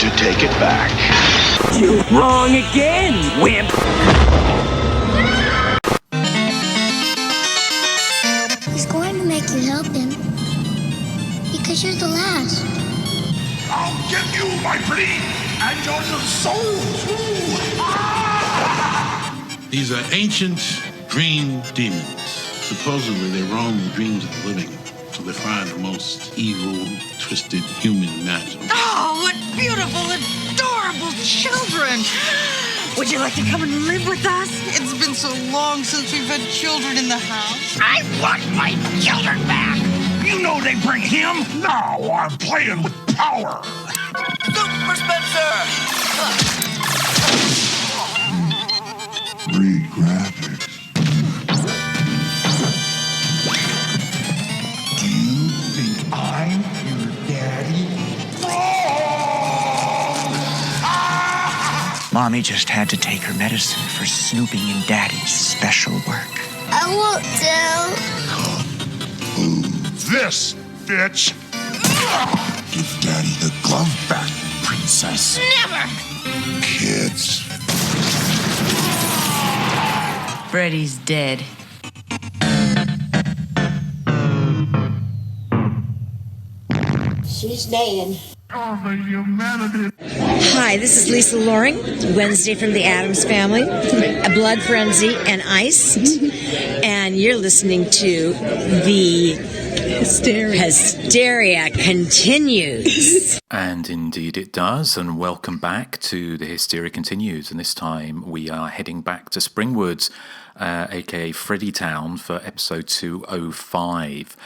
to take it back. You wrong again, wimp! He's going to make you help him. Because you're the last. I'll give you my plea and your soul too. These are ancient dream demons. Supposedly they roam the dreams of the living to defy the most evil, twisted human imaginable. Oh, what beautiful, adorable children! Would you like to come and live with us? It's been so long since we've had children in the house. I want my children back. You know they bring him. Now I'm playing with power. Super Spencer! Great graphics. Do you think I'm your daddy? Mommy just had to take her medicine for snooping in Daddy's special work. I won't tell. This, bitch. Give Daddy the glove back, princess. Never! Kids. Freddy's dead. She's dead. Oh, the humanity. Hi, this is Lisa Loring, Wednesday from the Addams Family, A Blood Frenzy and Ice, and you're listening to the Hysteria continues. And indeed it does, and welcome back to the Hysteria continues, and this time we are heading back to Springwoods, aka Freddy Town, for episode 205.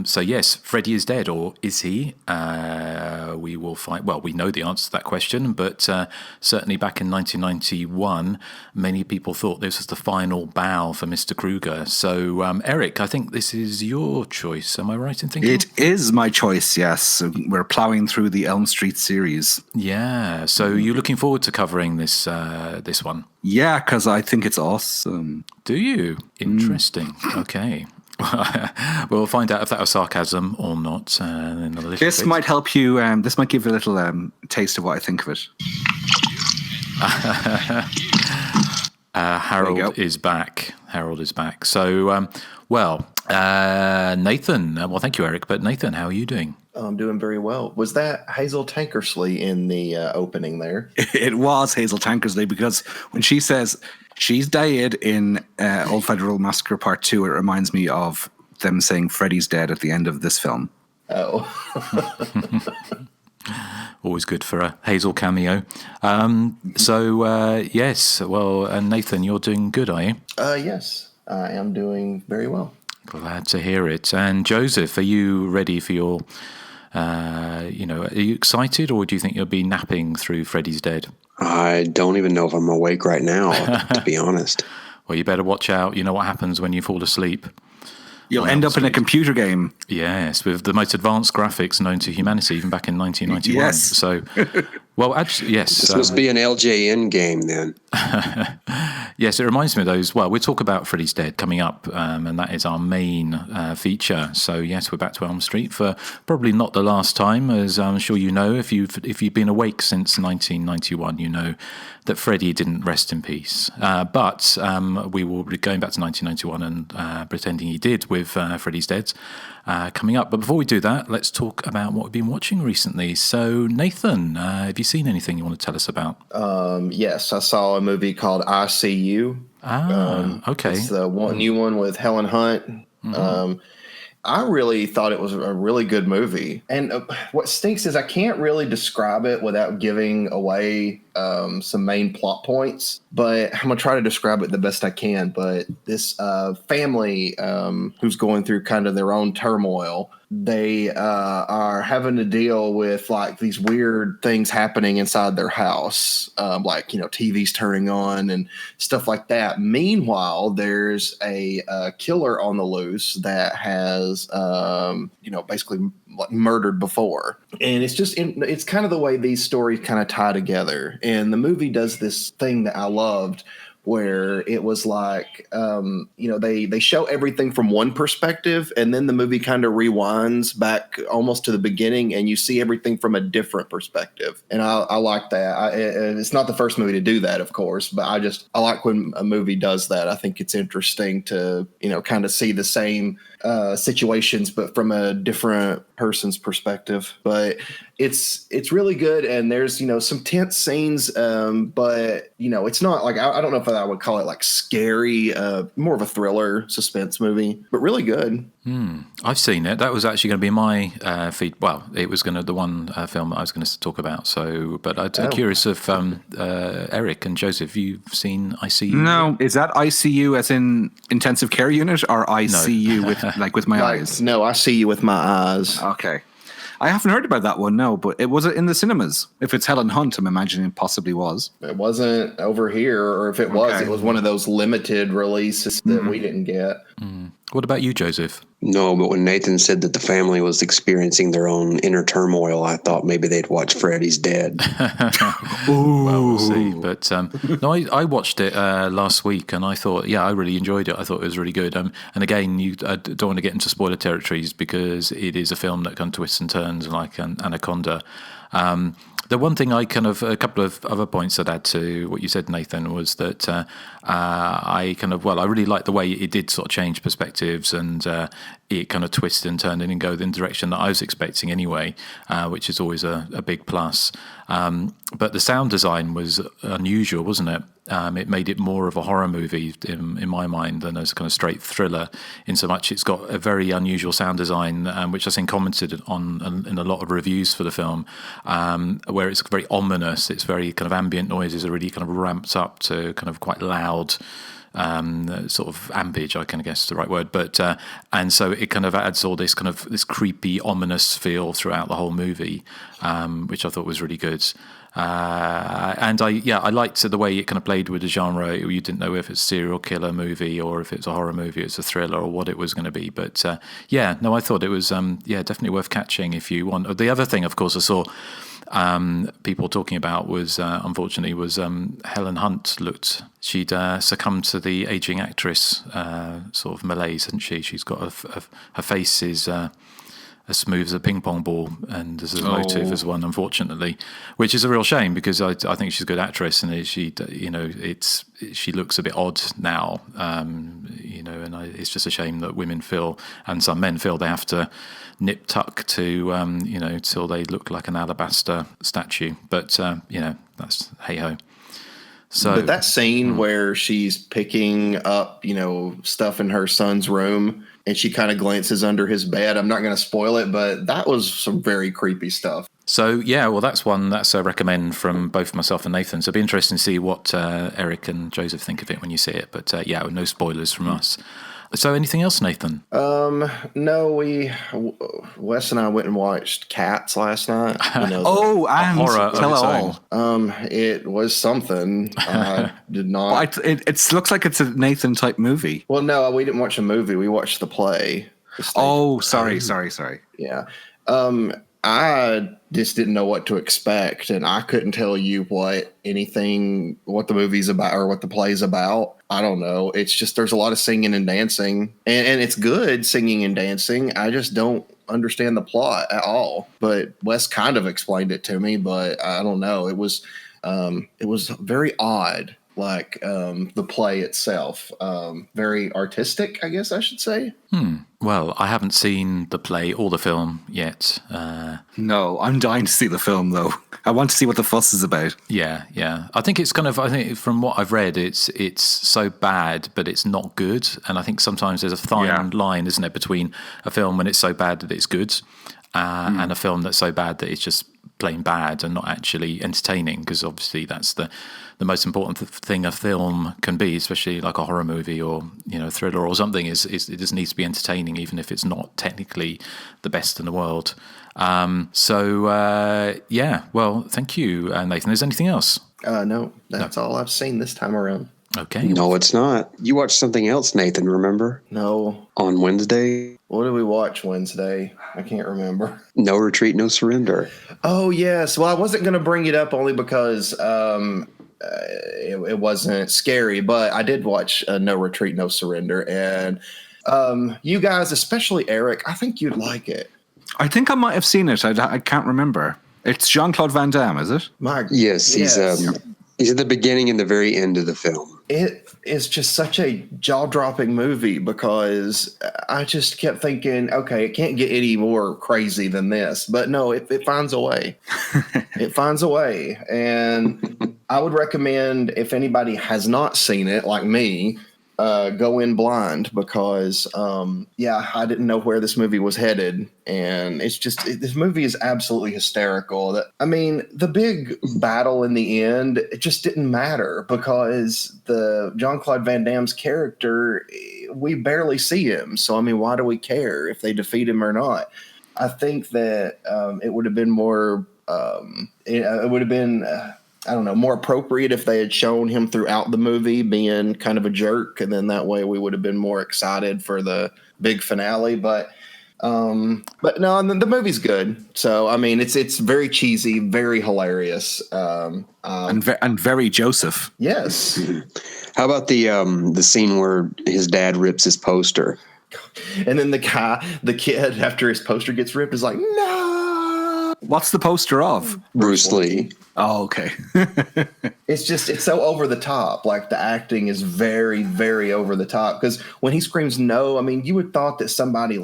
So yes, Freddy is dead, or is he? We will find. Well, we know the answer to that question, but certainly back in 1991, many people thought this was the final bow for Mr. Krueger. So Erik, I think this is your choice. Am I right in thinking? It is my choice, yes. We're ploughing through the Elm Street series. Yeah. So you're looking forward to covering this this one? Yeah, because I think it's awesome. Do you? Interesting. Okay. We'll find out if that was sarcasm or not. In a little This bit. might help you. This might give you a little taste of what I think of it. Harold is back. So, Nathan. Well, thank you, Erik. But Nathan, how are you doing? I'm doing very well. Was that Hazel Tankersley in the opening there? It was Hazel Tankersley, because when she says she's dead in Old Federal Massacre Part 2, it reminds me of them saying Freddy's dead at the end of this film. Oh. Always good for a Hazel cameo. Yes. Well, and Nathan, you're doing good, are you? Yes, I am doing very well. Glad to hear it. And Joseph, are you ready for your... are you excited, or do you think you'll be napping through Freddy's Dead? I don't even know if I'm awake right now, to be honest. Well, you better watch out. You know what happens when you fall asleep. You'll end up in a computer game. Yes, with the most advanced graphics known to humanity, even back in 1991. Yes. So, well, actually, yes. This must be an LJN game then. Yes, it reminds me of those. Well, we'll talk about Freddy's Dead coming up, and that is our main feature. So, yes, we're back to Elm Street for probably not the last time, as I'm sure you know. If you've been awake since 1991, you know that Freddy didn't rest in peace. But we will be going back to 1991 and pretending he did with Freddy's Dead coming up. But before we do that, let's talk about what we've been watching recently. So, Nathan, have you seen anything you want to tell us about? Yes, I saw a movie called I See You. Okay. It's the new one with Helen Hunt. Mm-hmm. I really thought it was a really good movie. And what stinks is I can't really describe it without giving away some main plot points. But I'm going to try to describe it the best I can. But this family who's going through kind of their own turmoil, they are having to deal with like these weird things happening inside their house, like, TVs turning on and stuff like that. Meanwhile, there's a killer on the loose that has, basically murdered before. And it's kind of the way these stories kind of tie together. And the movie does this thing that I loved, where it was like, they show everything from one perspective, and then the movie kind of rewinds back almost to the beginning, and you see everything from a different perspective. And I like that. It's not the first movie to do that, of course, but I like when a movie does that. I think it's interesting to, kind of see the same situations, but from a different person's perspective. But it's really good, and there's some tense scenes, but it's not like I don't know if I would call it like scary, more of a thriller suspense movie, but really good. I've seen it. That was actually going to be my feed. Well, it was going to the one film that I was going to talk about. So, but I'm curious if Erik and Joseph, you've seen ICU? No, is that ICU as in intensive care unit, or ICU with my eyes? No, I see you with my eyes. Okay. I haven't heard about that one, no, but was it in the cinemas? If it's Helen Hunt, I'm imagining it possibly was. It wasn't over here, or if it was, it was one of those limited releases that we didn't get. What about you, Joseph? No, but when Nathan said that the family was experiencing their own inner turmoil, I thought maybe they'd watch Freddy's Dead. Well, we'll see. But no, I watched it last week, and I thought, I really enjoyed it. I thought it was really good. And again, I don't want to get into spoiler territories because it is a film that kind of twists and turns like an Anaconda. The one thing a couple of other points I'd add to what you said, Nathan, was that I really liked the way it did sort of change perspectives, and it kind of twisted and turned in and go in the direction that I was expecting anyway, which is always a big plus. But the sound design was unusual, wasn't it? It made it more of a horror movie in my mind than as a kind of straight thriller, in so much it's got a very unusual sound design, which I've seen commented on in a lot of reviews for the film, where it's very ominous. It's very kind of ambient noises are really kind of ramped up to kind of quite loud, sort of ambage, I can guess is the right word, but and so it kind of adds all this kind of this creepy, ominous feel throughout the whole movie, which I thought was really good. And I liked the way it kind of played with the genre. You didn't know if it's a serial killer movie or if it's a horror movie, it's a thriller, or what it was going to be. But I thought it was definitely worth catching if you want. The other thing, of course, I saw people talking about was Helen Hunt she'd succumbed to the aging actress sort of malaise, hasn't she? She's got her face is as smooth as a ping pong ball, and there's a motive as one, unfortunately, which is a real shame because I think she's a good actress, and she looks a bit odd now, and it's just a shame that women feel, and some men feel, they have to nip tuck to till they look like an alabaster statue, but that's hey ho. So, but that scene where she's picking up, stuff in her son's room, and she kind of glances under his bed. I'm not going to spoil it, but that was some very creepy stuff. So, that's one that's a recommend from both myself and Nathan. So it'll be interesting to see what Erik and Joseph think of it when you see it. But no spoilers from us. So anything else, Nathan? No, Wes and I went and watched Cats last night. Horror tell it all. It was something. I did not. It looks like it's a Nathan type movie. Well, no, we didn't watch a movie. We watched the play. Sorry. Yeah. I just didn't know what to expect, and I couldn't tell you what the movie's about or what the play's about. I don't know. It's just there's a lot of singing and dancing, and it's good singing and dancing. I just don't understand the plot at all. But Wes kind of explained it to me, but I don't know. It was very odd. Like the play itself, very artistic, I guess I should say. Well, I haven't seen the play or the film yet. No, I'm dying to see the film, though. I want to see what the fuss is about. Yeah. I think from what I've read, it's so bad, but it's not good. And I think sometimes there's a fine line, isn't it, between a film when it's so bad that it's good and a film that's so bad that it's just plain bad and not actually entertaining, because obviously that's the most important thing a film can be, especially like a horror movie or thriller or something, is it just needs to be entertaining, even if it's not technically the best in the world. Well, thank you, Nathan. Is there anything else? No, that's all I've seen this time around. Okay. No, it's not. You watched something else, Nathan, remember? No. On Wednesday? What did we watch Wednesday? I can't remember. No Retreat, No Surrender. Oh, yes. Well, I wasn't going to bring it up only because it wasn't scary. But I did watch No Retreat, No Surrender, and you guys, especially Erik, I think you'd like it. I think I might have seen it. I can't remember. It's Jean-Claude Van Damme, is it? Yes, he's at the beginning and the very end of the film. It is just such a jaw-dropping movie because I just kept thinking, okay, it can't get any more crazy than this. But no, it finds a way. It finds a way. And I would recommend, if anybody has not seen it, like me, go in blind because, I didn't know where this movie was headed. And this movie is absolutely hysterical. The big battle in the end, it just didn't matter because the Jean-Claude Van Damme's character, we barely see him. So, why do we care if they defeat him or not? I think that it would have been more, more appropriate if they had shown him throughout the movie being kind of a jerk, and then that way we would have been more excited for the big finale. But no, the movie's good. So it's very cheesy, very hilarious, and very Joseph. Yes. How about the scene where his dad rips his poster, and then the kid, after his poster gets ripped, is like, no. What's the poster of? Bruce Lee. Oh, okay. It's so over the top. Like, the acting is very, very over the top. Because when he screams no, you would thought that somebody,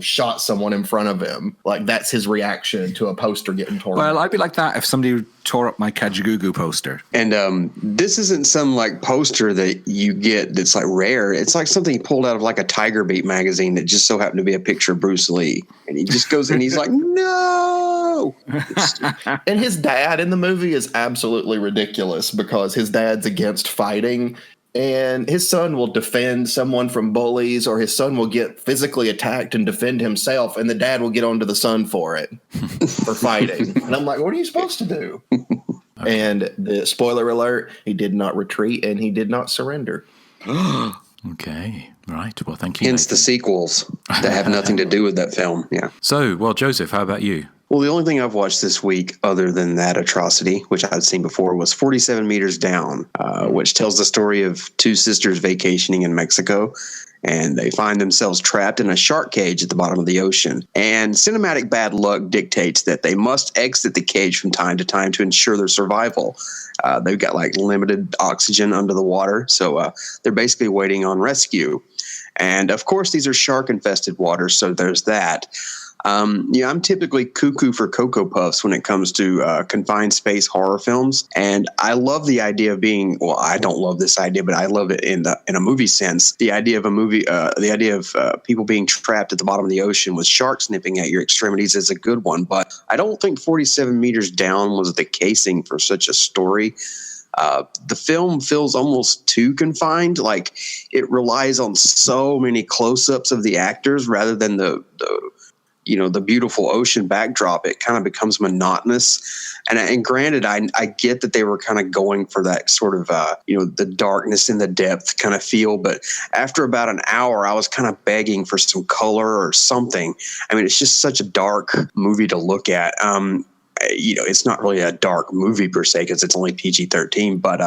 shot someone in front of him. Like, that's his reaction to a poster getting torn. Well, I'd be like that if somebody tore up my Kajagoogoo poster. And this isn't some poster that you get that's rare. It's something pulled out of a Tiger Beat magazine that just so happened to be a picture of Bruce Lee. And he just goes in, he's like, no. And his dad in the movie is absolutely ridiculous because his dad's against fighting, and his son will defend someone from bullies, or his son will get physically attacked and defend himself, and the dad will get onto the son for it, for fighting. And I'm like, what are you supposed to do? And the spoiler alert, he did not retreat and he did not surrender. Okay, right. Well, thank you. Hence the sequels that have nothing to do with that film. Yeah. So, well, Joseph, how about you? Well, the only thing I've watched this week, other than that atrocity, which I'd seen before, was 47 Meters Down, which tells the story of two sisters vacationing in Mexico, and they find themselves trapped in a shark cage at the bottom of the ocean. And cinematic bad luck dictates that they must exit the cage from time to time to ensure their survival. They've got limited oxygen under the water, so they're basically waiting on rescue. And of course, these are shark-infested waters, so there's that. I'm typically cuckoo for Cocoa Puffs when it comes to confined space horror films, and I love the idea of being. Well, I don't love this idea, but I love it in a movie sense. The idea of a movie, the idea of people being trapped at the bottom of the ocean with sharks nipping at your extremities is a good one. But I don't think 47 Meters Down was the casing for such a story. The film feels almost too confined. It relies on so many close-ups of the actors rather than the beautiful ocean backdrop. It kind of becomes monotonous. And granted, I get that they were kind of going for that sort of, the darkness and the depth kind of feel. But after about an hour, I was kind of begging for some color or something. It's just such a dark movie to look at. It's not really a dark movie per se because it's only PG-13, but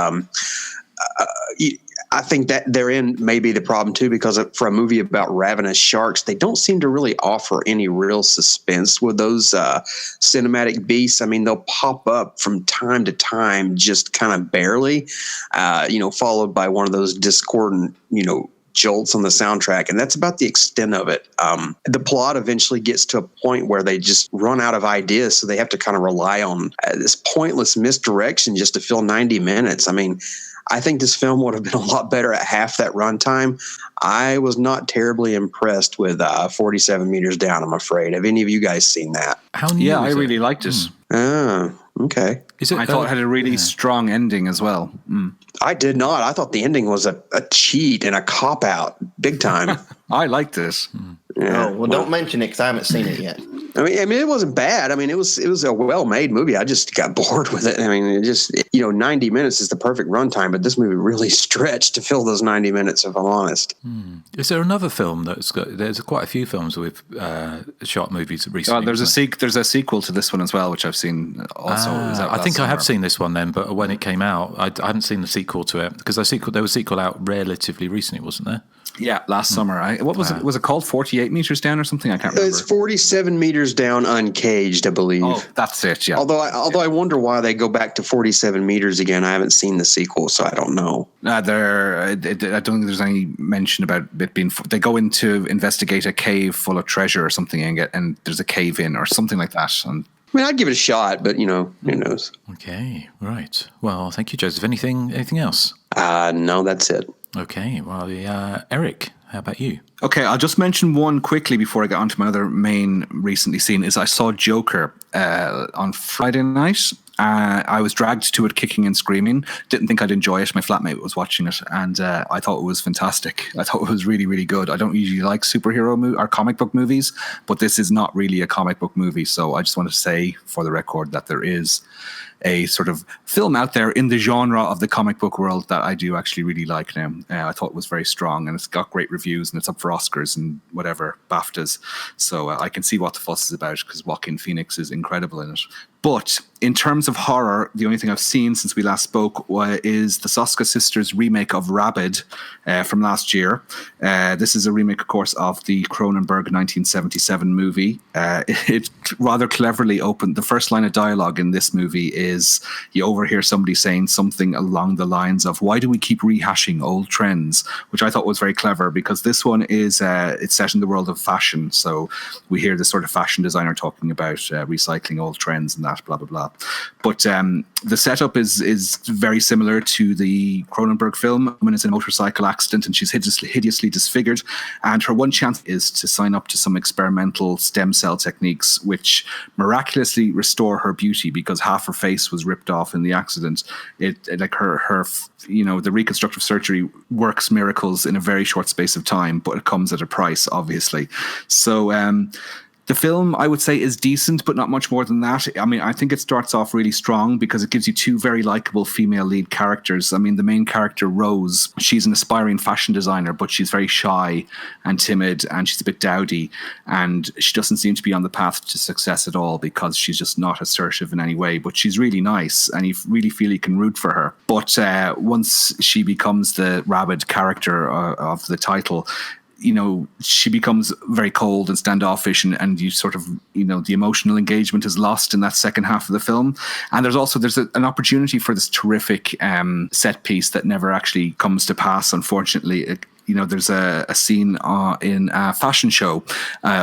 I think that therein may be the problem too, because for a movie about ravenous sharks, they don't seem to really offer any real suspense with those cinematic beasts. They'll pop up from time to time, just kind of barely, followed by one of those discordant, jolts on the soundtrack, and that's about the extent of it. The plot eventually gets to a point where they just run out of ideas, so they have to kind of rely on this pointless misdirection just to fill 90 minutes. I think this film would have been a lot better at half that runtime. I was not terribly impressed with 47 Meters Down, I'm afraid. Have any of you guys seen that? Yeah, I really liked it. Okay. I thought it had a really strong ending as well. I did not. I thought the ending was a cheat and a cop-out, big time. I liked this. Yeah. Oh, well, don't mention it because I haven't seen it yet. I mean, it wasn't bad. I mean, it was a well-made movie. I just got bored with it. I mean, 90 minutes is the perfect runtime, but this movie really stretched to fill those 90 minutes, if I'm honest. Is there another film that's got? There's quite a few films with shot movies recently. There's a sequel to this one as well, which I've seen also. I think I have seen this one then, but when it came out, I haven't seen the sequel to it because there was a sequel out relatively recently, wasn't there? Yeah, last summer. What was it? Was it called 48 Meters Down or something? I can't remember. It's 47 Meters Down, Uncaged, I believe. Oh, that's it. Yeah. Although I wonder why they go back to 47 meters again. I haven't seen the sequel, so I don't know. I don't think there's any mention about it being. They go in to investigate a cave full of treasure or something, and there's a cave in or something like that. And I mean, I'd give it a shot, but who knows? Okay, right. Well, thank you, Joseph. Anything else? No, that's it. Okay, well, Erik, how about you? Okay, I'll just mention one quickly before I get on to my other main recently seen, is I saw Joker on Friday night. I was dragged to it kicking and screaming. Didn't think I'd enjoy it. My flatmate was watching it, and I thought it was fantastic. I thought it was really, really good. I don't usually like superhero or comic book movies, but this is not really a comic book movie. So I just want to say for the record that there is a sort of film out there in the genre of the comic book world that I do actually really like now. I thought it was very strong, and it's got great reviews, and it's up for Oscars and whatever, BAFTAs. So I can see what the fuss is about because Joaquin Phoenix is incredible in it. But in terms of horror, the only thing I've seen since we last spoke is the Soska Sisters remake of Rabid from last year. This is a remake, of course, of the Cronenberg 1977 movie. It rather cleverly opened. The first line of dialogue in this movie is you overhear somebody saying something along the lines of, "Why do we keep rehashing old trends?" Which I thought was very clever because this one is it's set in the world of fashion. So we hear this sort of fashion designer talking about recycling old trends and that, blah, blah, blah. But the setup is very similar to the Cronenberg film. A woman is in a motorcycle accident and she's hideously disfigured. And her one chance is to sign up to some experimental stem cell techniques which miraculously restore her beauty because half her face was ripped off in the accident. It like her the reconstructive surgery works miracles in a very short space of time, but it comes at a price, obviously. So the film, I would say, is decent, but not much more than that. I mean, I think it starts off really strong because it gives you two very likable female lead characters. I mean, the main character, Rose, she's an aspiring fashion designer, but she's very shy and timid, and she's a bit dowdy, and she doesn't seem to be on the path to success at all because she's just not assertive in any way, but she's really nice, and you really feel you can root for her. But once she becomes the rabid character of the title, she becomes very cold and standoffish, and you sort of, the emotional engagement is lost in that second half of the film. And there's an opportunity for this terrific set piece that never actually comes to pass, unfortunately. There's a scene in a fashion show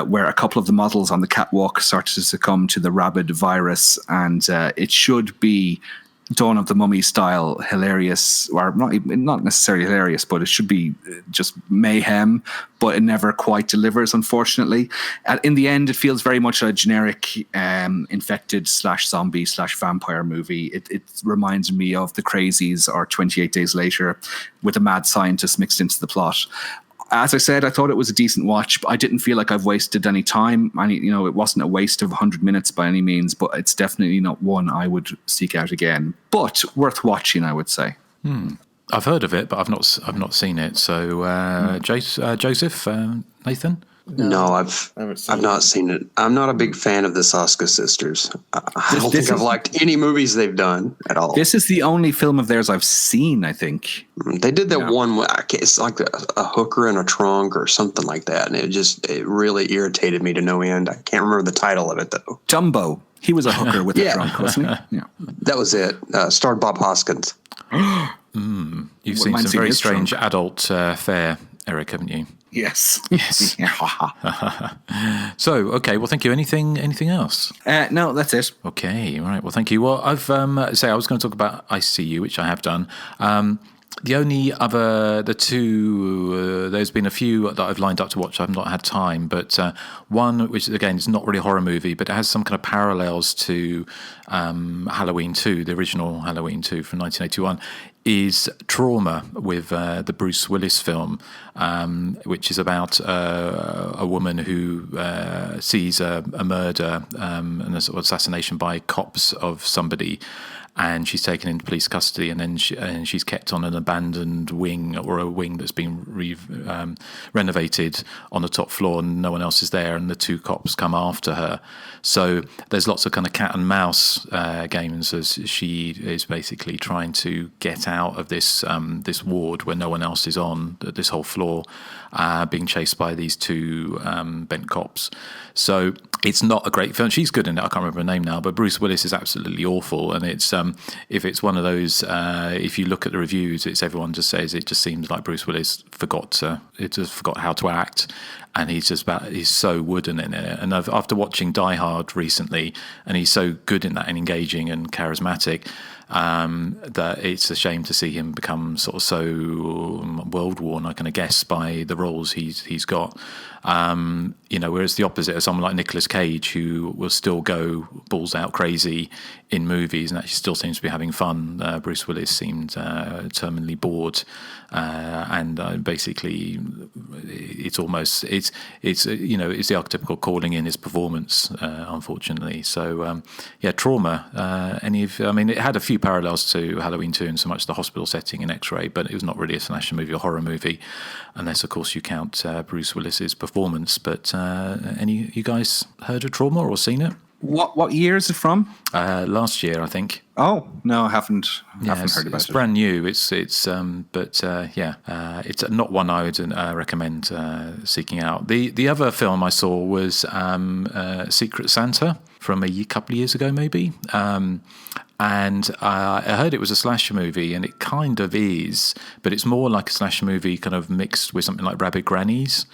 where a couple of the models on the catwalk start to succumb to the rabid virus, and it should be Dawn of the Mummy style hilarious, or not necessarily hilarious, but it should be just mayhem, but it never quite delivers, unfortunately. In the end, it feels very much a generic infected /zombie/vampire movie. It reminds me of The Crazies or 28 Days Later with a mad scientist mixed into the plot. As I said, I thought it was a decent watch, but I didn't feel like I've wasted any time. It wasn't a waste of 100 minutes by any means, but it's definitely not one I would seek out again. But worth watching, I would say. I've heard of it, but I've not seen it. So, Joseph, Nathan? No, I've not seen it. I'm not a big fan of the Soska Sisters. I don't think I've liked any movies they've done at all. This is the only film of theirs I've seen, I think. They did that one, it's like a hooker in a trunk or something like that, and it really irritated me to no end. I can't remember the title of it, though. Dumbo. He was a hooker with a trunk, wasn't he? Yeah. That was it. Starred Bob Hoskins. You've seen some very strange adult fare, Erik, haven't you? Yes. So, okay. Well, thank you. Anything else? No, that's it. Okay. Right. Well, thank you. Well, I was going to talk about I See You, which I have done. The only other, there's been a few that I've lined up to watch. I've not had time, but one, which again is not really a horror movie, but it has some kind of parallels to Halloween 2, the original Halloween 2 from 1981, is Trauma, with the Bruce Willis film, which is about a woman who sees a murder, an assassination by cops of somebody, and she's taken into police custody, and then she's kept on an abandoned wing, or a wing that's been renovated on the top floor, and no one else is there, and the two cops come after her. So there's lots of kind of cat and mouse games as she is basically trying to get out of this ward where no one else is on, this whole floor, being chased by these two bent cops. So it's not a great film. She's good in it. I can't remember her name now, but Bruce Willis is absolutely awful. And it's if it's one of those, if you look at the reviews, it's everyone just says it just seems like Bruce Willis forgot how to act, and he's so wooden in it. And after watching Die Hard recently, and he's so good in that and engaging and charismatic, that it's a shame to see him become sort of so world worn, I can guess, by the roles he's got. Whereas the opposite of someone like Nicolas Cage, who will still go balls out crazy in movies and actually still seems to be having fun. Bruce Willis seemed terminally bored, and basically it's the archetypical calling in his performance, unfortunately. So Trauma. It had a few parallels to Halloween 2 in so much the hospital setting in X-Ray, but it was not really a slasher movie or horror movie, unless of course you count Bruce Willis's performance. But any you guys heard of Trauma or seen it? What year is it from? Last year, I think. Oh no, I haven't heard about it. It's brand new. It's not one I would recommend seeking out. The other film I saw was Secret Santa from a couple of years ago, maybe. And I heard it was a slasher movie, and it kind of is, but it's more like a slasher movie kind of mixed with something like Rabbit Grannies.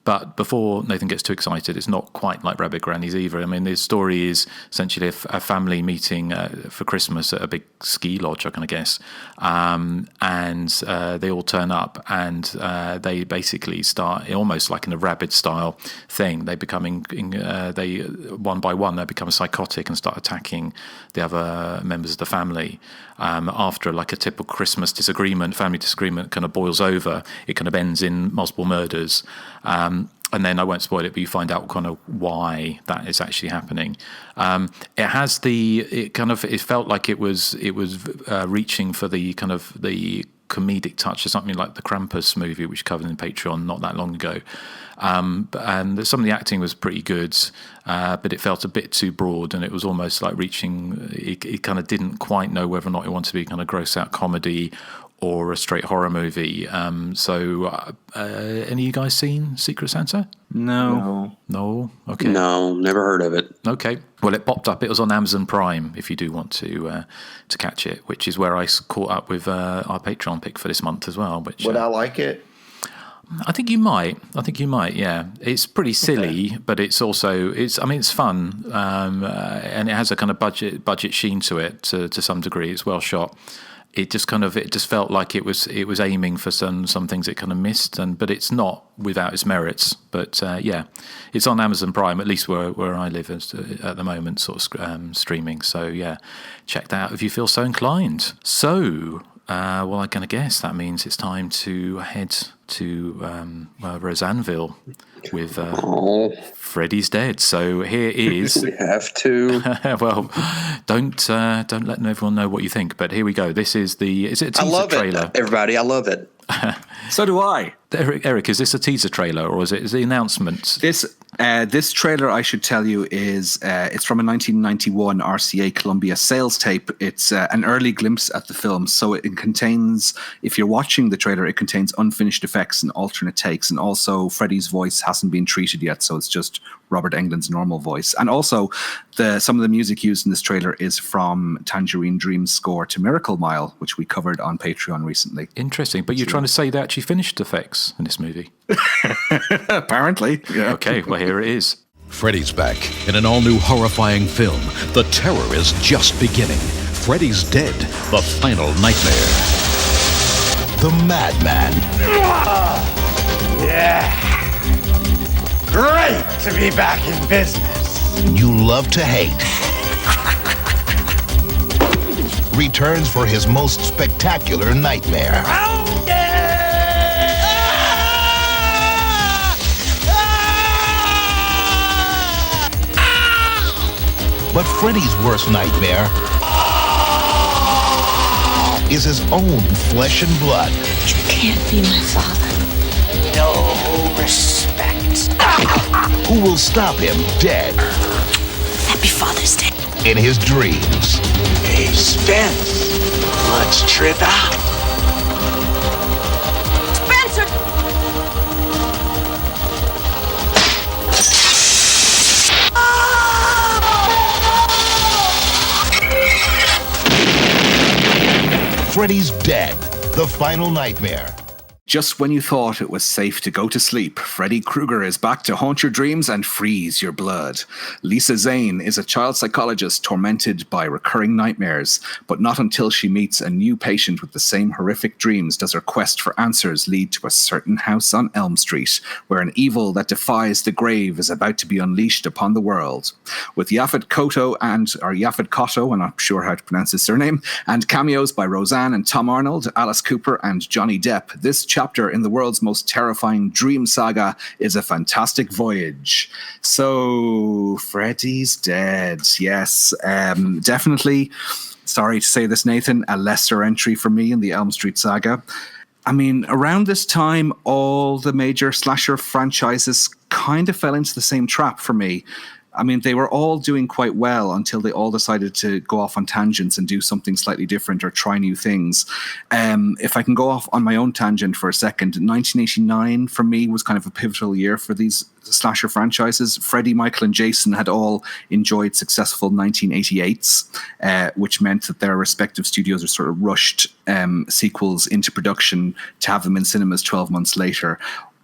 But before Nathan gets too excited, it's not quite like Rabbit Grannies either. I mean, the story is essentially a family meeting for Christmas at a big ski lodge, I can guess. And they all turn up, and they basically start almost like in a rabid style thing. They one by one, they become psychotic and start attacking the other members of the family. After like a typical Christmas family disagreement kind of boils over, it kind of ends in multiple murders. And then I won't spoil it, but you find out kind of why that is actually happening. It felt like it was reaching for the kind of the comedic touch of something like the Krampus movie, which covered in Patreon not that long ago. And some of the acting was pretty good, but it felt a bit too broad, and it was almost like reaching. It kind of didn't quite know whether or not it wanted to be kind of gross out comedy or a straight horror movie. So any of you guys seen Secret Santa? No. Okay. No, never heard of it. Okay. Well, it popped up. It was on Amazon Prime, if you do want to catch it, which is where I caught up with our Patreon pick for this month as well. Would I like it? I think you might. Yeah, it's pretty silly, but it's also it's fun, and it has a kind of budget sheen to it to some degree. It's well shot. It just felt like it was aiming for some things it kind of missed, but it's not without its merits. But it's on Amazon Prime, at least where I live at the moment, sort of streaming. So yeah, check that out if you feel so inclined. So. I'm going to guess that means it's time to head to Roseanneville with Freddy's Dead. So here is. We have to. Well, don't let everyone know what you think. But here we go. This is is it a teaser trailer? Everybody, I love it. So do I. Eric, is this a teaser trailer or is it the announcement? This trailer, I should tell you, is it's from a 1991 RCA Columbia sales tape. It's an early glimpse at the film. So it contains, if you're watching the trailer, it contains unfinished effects and alternate takes. And also Freddy's voice hasn't been treated yet. So it's just Robert Englund's normal voice. And also some of the music used in this trailer is from Tangerine Dream's score to Miracle Mile, which we covered on Patreon recently. Interesting. But you're trying to say they actually finished effects in this movie? Apparently. Yeah. Okay, well, here it is. Freddy's back in an all-new horrifying film. The terror is just beginning. Freddy's Dead, the final nightmare. the Madman. Yeah. Great to be back in business. You love to hate. Returns for his most spectacular nightmare. But Freddy's worst nightmare is his own flesh and blood. You can't be my father. No respect. Who will stop him dead? Happy Father's Day. In his dreams. Hey, Spence, let's trip out. Spencer! Freddy's Dead, the final nightmare. Just when you thought it was safe to go to sleep, Freddy Krueger is back to haunt your dreams and freeze your blood. Lisa Zane is a child psychologist tormented by recurring nightmares, but not until she meets a new patient with the same horrific dreams does her quest for answers lead to a certain house on Elm Street, where an evil that defies the grave is about to be unleashed upon the world. With Yaphet Kotto, I'm not sure how to pronounce his surname, and cameos by Roseanne and Tom Arnold, Alice Cooper and Johnny Depp, this chapter in the world's most terrifying dream saga is a fantastic voyage. So, Freddy's Dead. Yes, definitely, sorry to say this, Nathan, a lesser entry for me in the Elm Street saga. I mean, around this time, all the major slasher franchises kind of fell into the same trap for me. I mean, they were all doing quite well until they all decided to go off on tangents and do something slightly different or try new things. If I can go off on my own tangent for a second, 1989 for me was kind of a pivotal year for these slasher franchises. Freddy, Michael, and Jason had all enjoyed successful 1988s, which meant that their respective studios were sort of rushed sequels into production to have them in cinemas 12 months later.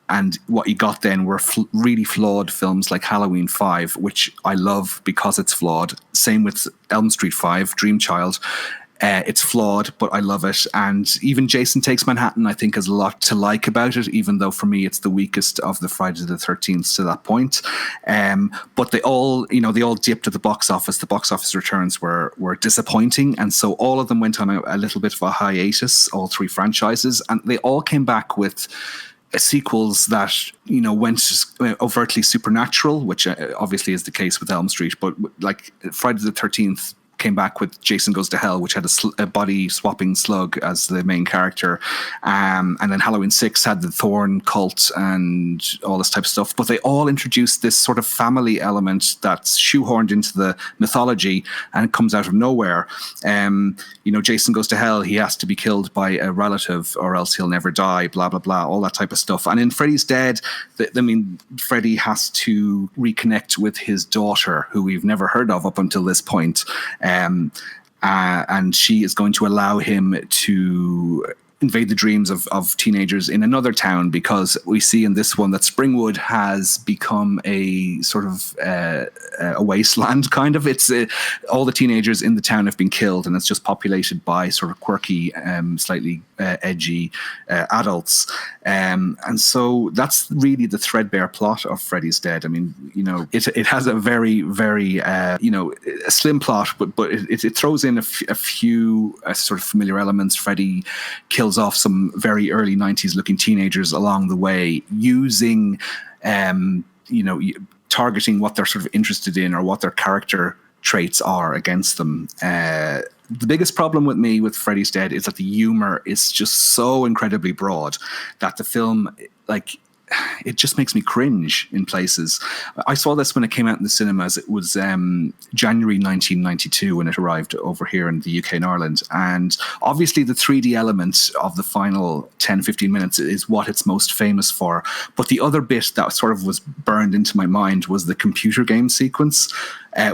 And what you got then were really flawed films like Halloween 5, which I love because it's flawed. Same with Elm Street 5, Dream Child. It's flawed, but I love it. And even Jason Takes Manhattan, I think, has a lot to like about it, even though for me it's the weakest of the Friday the 13th to that point. But they all dipped at the box office. The box office returns were disappointing. And so all of them went on a little bit of a hiatus, all three franchises. And they all came back with sequels that went overtly supernatural, which obviously is the case with Elm Street, but like Friday the 13th came back with Jason Goes to Hell, which had a body swapping slug as the main character, and then Halloween 6 had the Thorn cult and all this type of stuff, but they all introduced this sort of family element that's shoehorned into the mythology and it comes out of nowhere. Jason Goes to Hell, he has to be killed by a relative or else he'll never die, blah blah blah, all that type of stuff. And in Freddy's Dead, Freddy has to reconnect with his daughter, who we've never heard of up until this point. And she is going to allow him to invade the dreams of teenagers in another town, because we see in this one that Springwood has become a sort of a wasteland, kind of. It's all the teenagers in the town have been killed, and it's just populated by sort of quirky, slightly edgy adults. And so that's really the threadbare plot of Freddy's Dead. I mean, it has a very, very, a slim plot, but it throws in a few sort of familiar elements. Freddy kills off some very early 90s looking teenagers along the way, using, targeting what they're sort of interested in or what their character traits are against them. The biggest problem with me with Freddy's Dead is that the humor is just so incredibly broad that the film, it just makes me cringe in places. I saw this when it came out in the cinemas. It was January 1992 when it arrived over here in the UK and Ireland. And obviously the 3D element of the final 10-15 minutes is what it's most famous for. But the other bit that sort of was burned into my mind was the computer game sequence.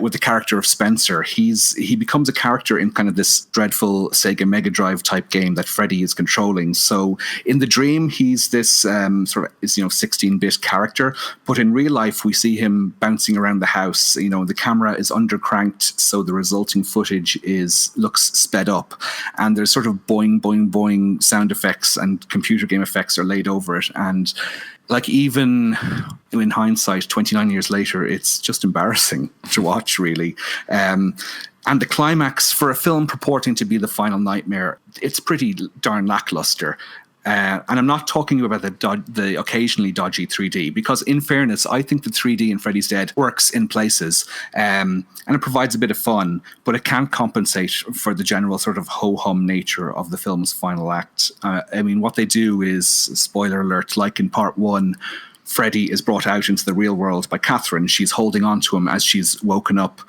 with the character of Spencer. He becomes a character in kind of this dreadful Sega Mega Drive type game that Freddy is controlling. So in the dream, he's this sort of 16-bit character, but in real life, we see him bouncing around the house. The camera is undercranked, so the resulting footage looks sped up, and there's sort of boing, boing, boing sound effects and computer game effects are laid over it. And like, even in hindsight, 29 years later, it's just embarrassing to watch, really. And the climax for a film purporting to be the final nightmare, it's pretty darn lackluster. And I'm not talking about the occasionally dodgy 3D, because in fairness, I think the 3D in Freddy's Dead works in places, and it provides a bit of fun, but it can't compensate for the general sort of ho-hum nature of the film's final act. What they do is, spoiler alert, like in part one, Freddy is brought out into the real world by Catherine. She's holding on to him as she's woken up.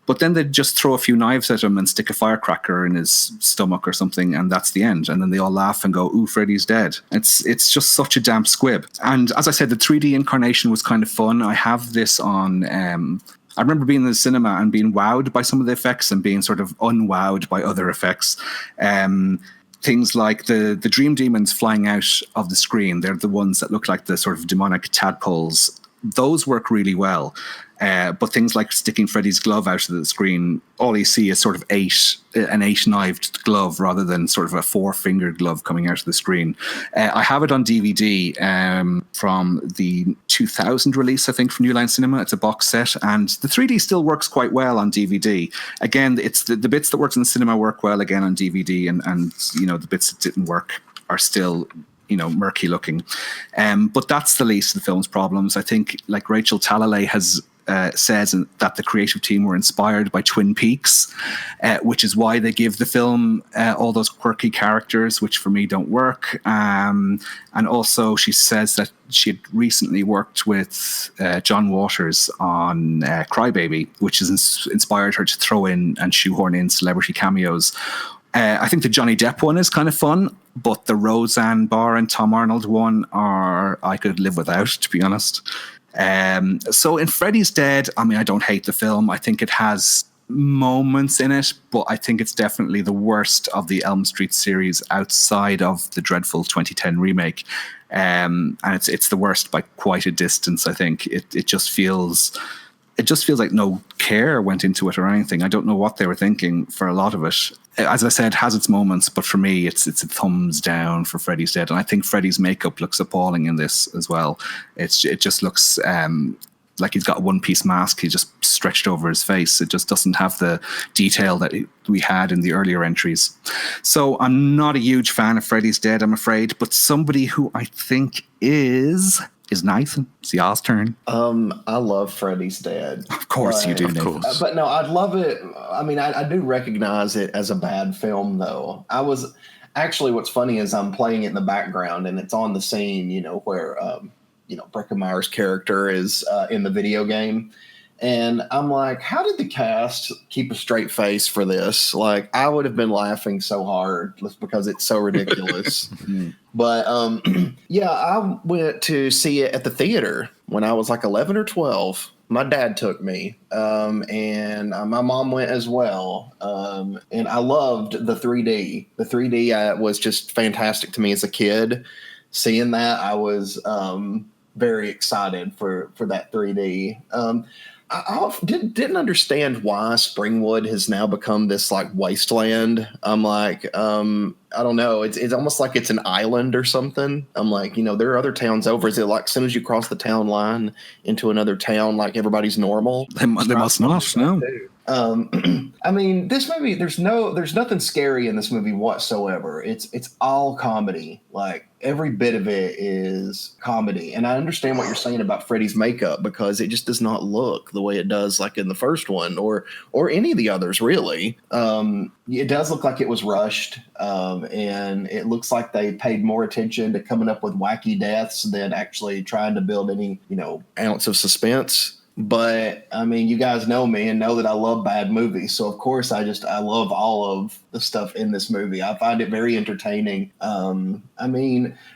But then they just throw a few knives at him and stick a firecracker in his stomach or something, and that's the end. And then they all laugh and go, "Ooh, Freddy's dead." It's just such a damp squib. And as I said, the 3D incarnation was kind of fun. I have this on... I remember being in the cinema and being wowed by some of the effects and being sort of unwowed by other effects. Things like the dream demons flying out of the screen, they're the ones that look like the sort of demonic tadpoles. Those work really well. But things like sticking Freddy's glove out of the screen, all you see is sort of an eight-knived glove rather than sort of a four-fingered glove coming out of the screen. I have it on DVD from the 2000 release, I think, from New Line Cinema. It's a box set, and the 3D still works quite well on DVD. Again, it's the bits that worked in the cinema work well again on DVD, and the bits that didn't work are still murky looking. But that's the least of the film's problems. I think, like Rachel Talalay has says that the creative team were inspired by Twin Peaks, which is why they give the film all those quirky characters, which for me don't work. And also she says that she had recently worked with John Waters on Crybaby, which has inspired her to throw in and shoehorn in celebrity cameos. I think the Johnny Depp one is kind of fun, but the Roseanne Barr and Tom Arnold one I could live without, to be honest. So in Freddy's Dead, I don't hate the film. I think it has moments in it, but I think it's definitely the worst of the Elm Street series outside of the dreadful 2010 remake. And it's the worst by quite a distance, I think. It just feels like no care went into it or anything. I don't know what they were thinking for a lot of it. As I said, has its moments, but for me, it's a thumbs down for Freddy's Dead. And I think Freddy's makeup looks appalling in this as well. It just looks like he's got a one-piece mask. He just stretched over his face. It just doesn't have the detail that we had in the earlier entries. So I'm not a huge fan of Freddy's Dead, I'm afraid. But somebody who I think is Nathan. It's y'all's turn. I love Freddy's Dead. Of course you do, Nathan. But no, I'd love it. I do recognize it as a bad film, though. What's funny is I'm playing it in the background, and it's on the scene, where, Breckenmeyer's character is in the video game. And I'm like, how did the cast keep a straight face for this? Like, I would have been laughing so hard just because it's so ridiculous. But I went to see it at the theater when I was like 11 or 12. My dad took me, and my mom went as well. And I loved the 3D. The 3D was just fantastic to me as a kid. Seeing that, I was very excited for that 3D. I didn't understand why Springwood has now become this like wasteland. I'm like, I don't know. It's almost like it's an island or something. I'm like, there are other towns over. Is it like as soon as you cross the town line into another town, like everybody's normal? They must not, no. This movie, there's nothing scary in this movie whatsoever. It's all comedy. Like every bit of it is comedy. And I understand what you're saying about Freddy's makeup, because it just does not look the way it does like in the first one or any of the others, really. It does look like it was rushed. And it looks like they paid more attention to coming up with wacky deaths than actually trying to build any, ounce of suspense. But you guys know me and know that I love bad movies. So of course I love all of the stuff in this movie. I find it very entertaining.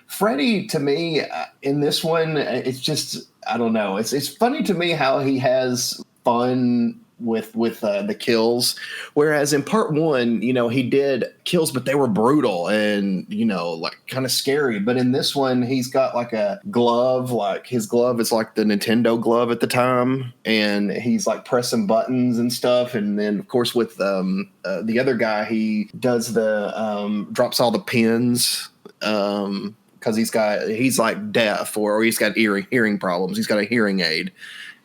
Freddy, to me, in this one, it's just, I don't know. It's funny to me how he has fun with the kills, whereas in part 1, he did kills, but they were brutal and like kind of scary. But in this one, he's got like a glove, like his glove is like the Nintendo glove at the time, and he's like pressing buttons and stuff. And then of course with the other guy, he does the drops all the pins because he's like deaf or he's got hearing problems. He's got a hearing aid.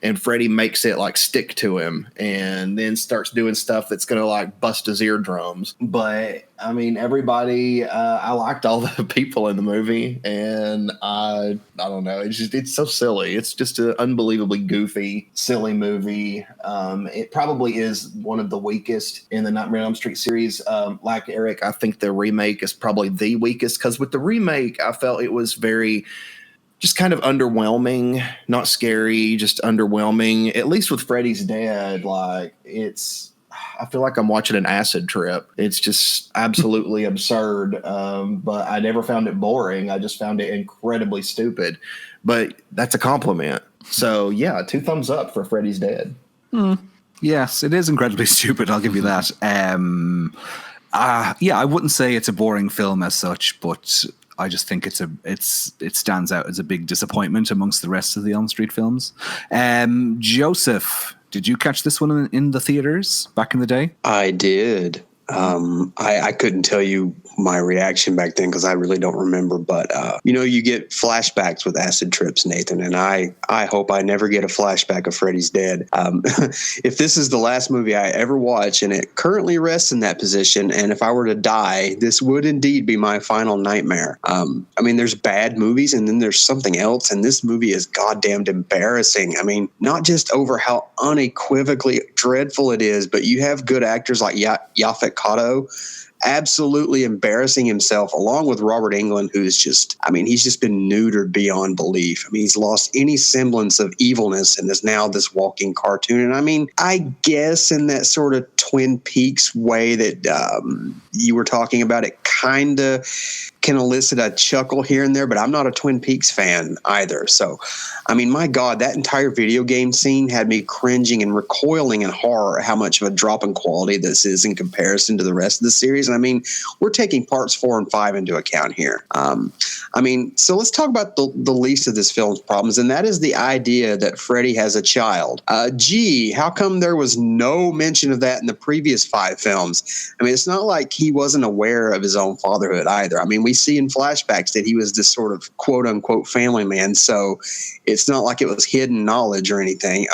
And Freddy makes it like stick to him and then starts doing stuff that's going to like bust his eardrums. But I mean, everybody, I liked all the people in the movie, and I don't know. It's so silly. It's just an unbelievably goofy, silly movie. It probably is one of the weakest in the Nightmare on Elm Street series. Like Eric, I think the remake is probably the weakest, because with the remake, I felt it was very just kind of underwhelming, not scary, just underwhelming. At least with Freddy's Dead, like I feel like I'm watching an acid trip. It's just absolutely absurd. But I never found it boring. I just found it incredibly stupid. But that's a compliment. So yeah, 2 thumbs up for Freddy's Dead. Yes, it is incredibly stupid. I'll give you that. Yeah, I wouldn't say it's a boring film as such, but I just think it stands out as a big disappointment amongst the rest of the Elm Street films. Joseph, did you catch this one in the theaters back in the day? I did. I couldn't tell you my reaction back then because I really don't remember. But, you get flashbacks with acid trips, Nathan, and I hope I never get a flashback of Freddy's Dead. If this is the last movie I ever watch and it currently rests in that position, and if I were to die, this would indeed be my final nightmare. I mean, there's bad movies and then there's something else, and this movie is goddamn embarrassing. I mean, not just over how unequivocally dreadful it is, but you have good actors like Yaphet Kotto absolutely embarrassing himself, along with Robert Englund, who's just, I mean, he's just been neutered beyond belief. I mean, he's lost any semblance of evilness and is now this walking cartoon. And I mean, I guess in that sort of Twin Peaks way that you were talking about, it kind of can elicit a chuckle here and there, but I'm not a Twin Peaks fan either. So, I mean, my God, that entire video game scene had me cringing and recoiling in horror at how much of a drop in quality this is in comparison to the rest of the series. And I mean, we're taking parts 4 and 5 into account here. I mean, so let's talk about the least of this film's problems, and that is the idea that Freddy has a child. Gee, how come there was no mention of that in the previous 5 films? I mean, it's not like he wasn't aware of his own fatherhood either. I mean, we see in flashbacks that he was this sort of quote unquote family man, so it's not like it was hidden knowledge or anything.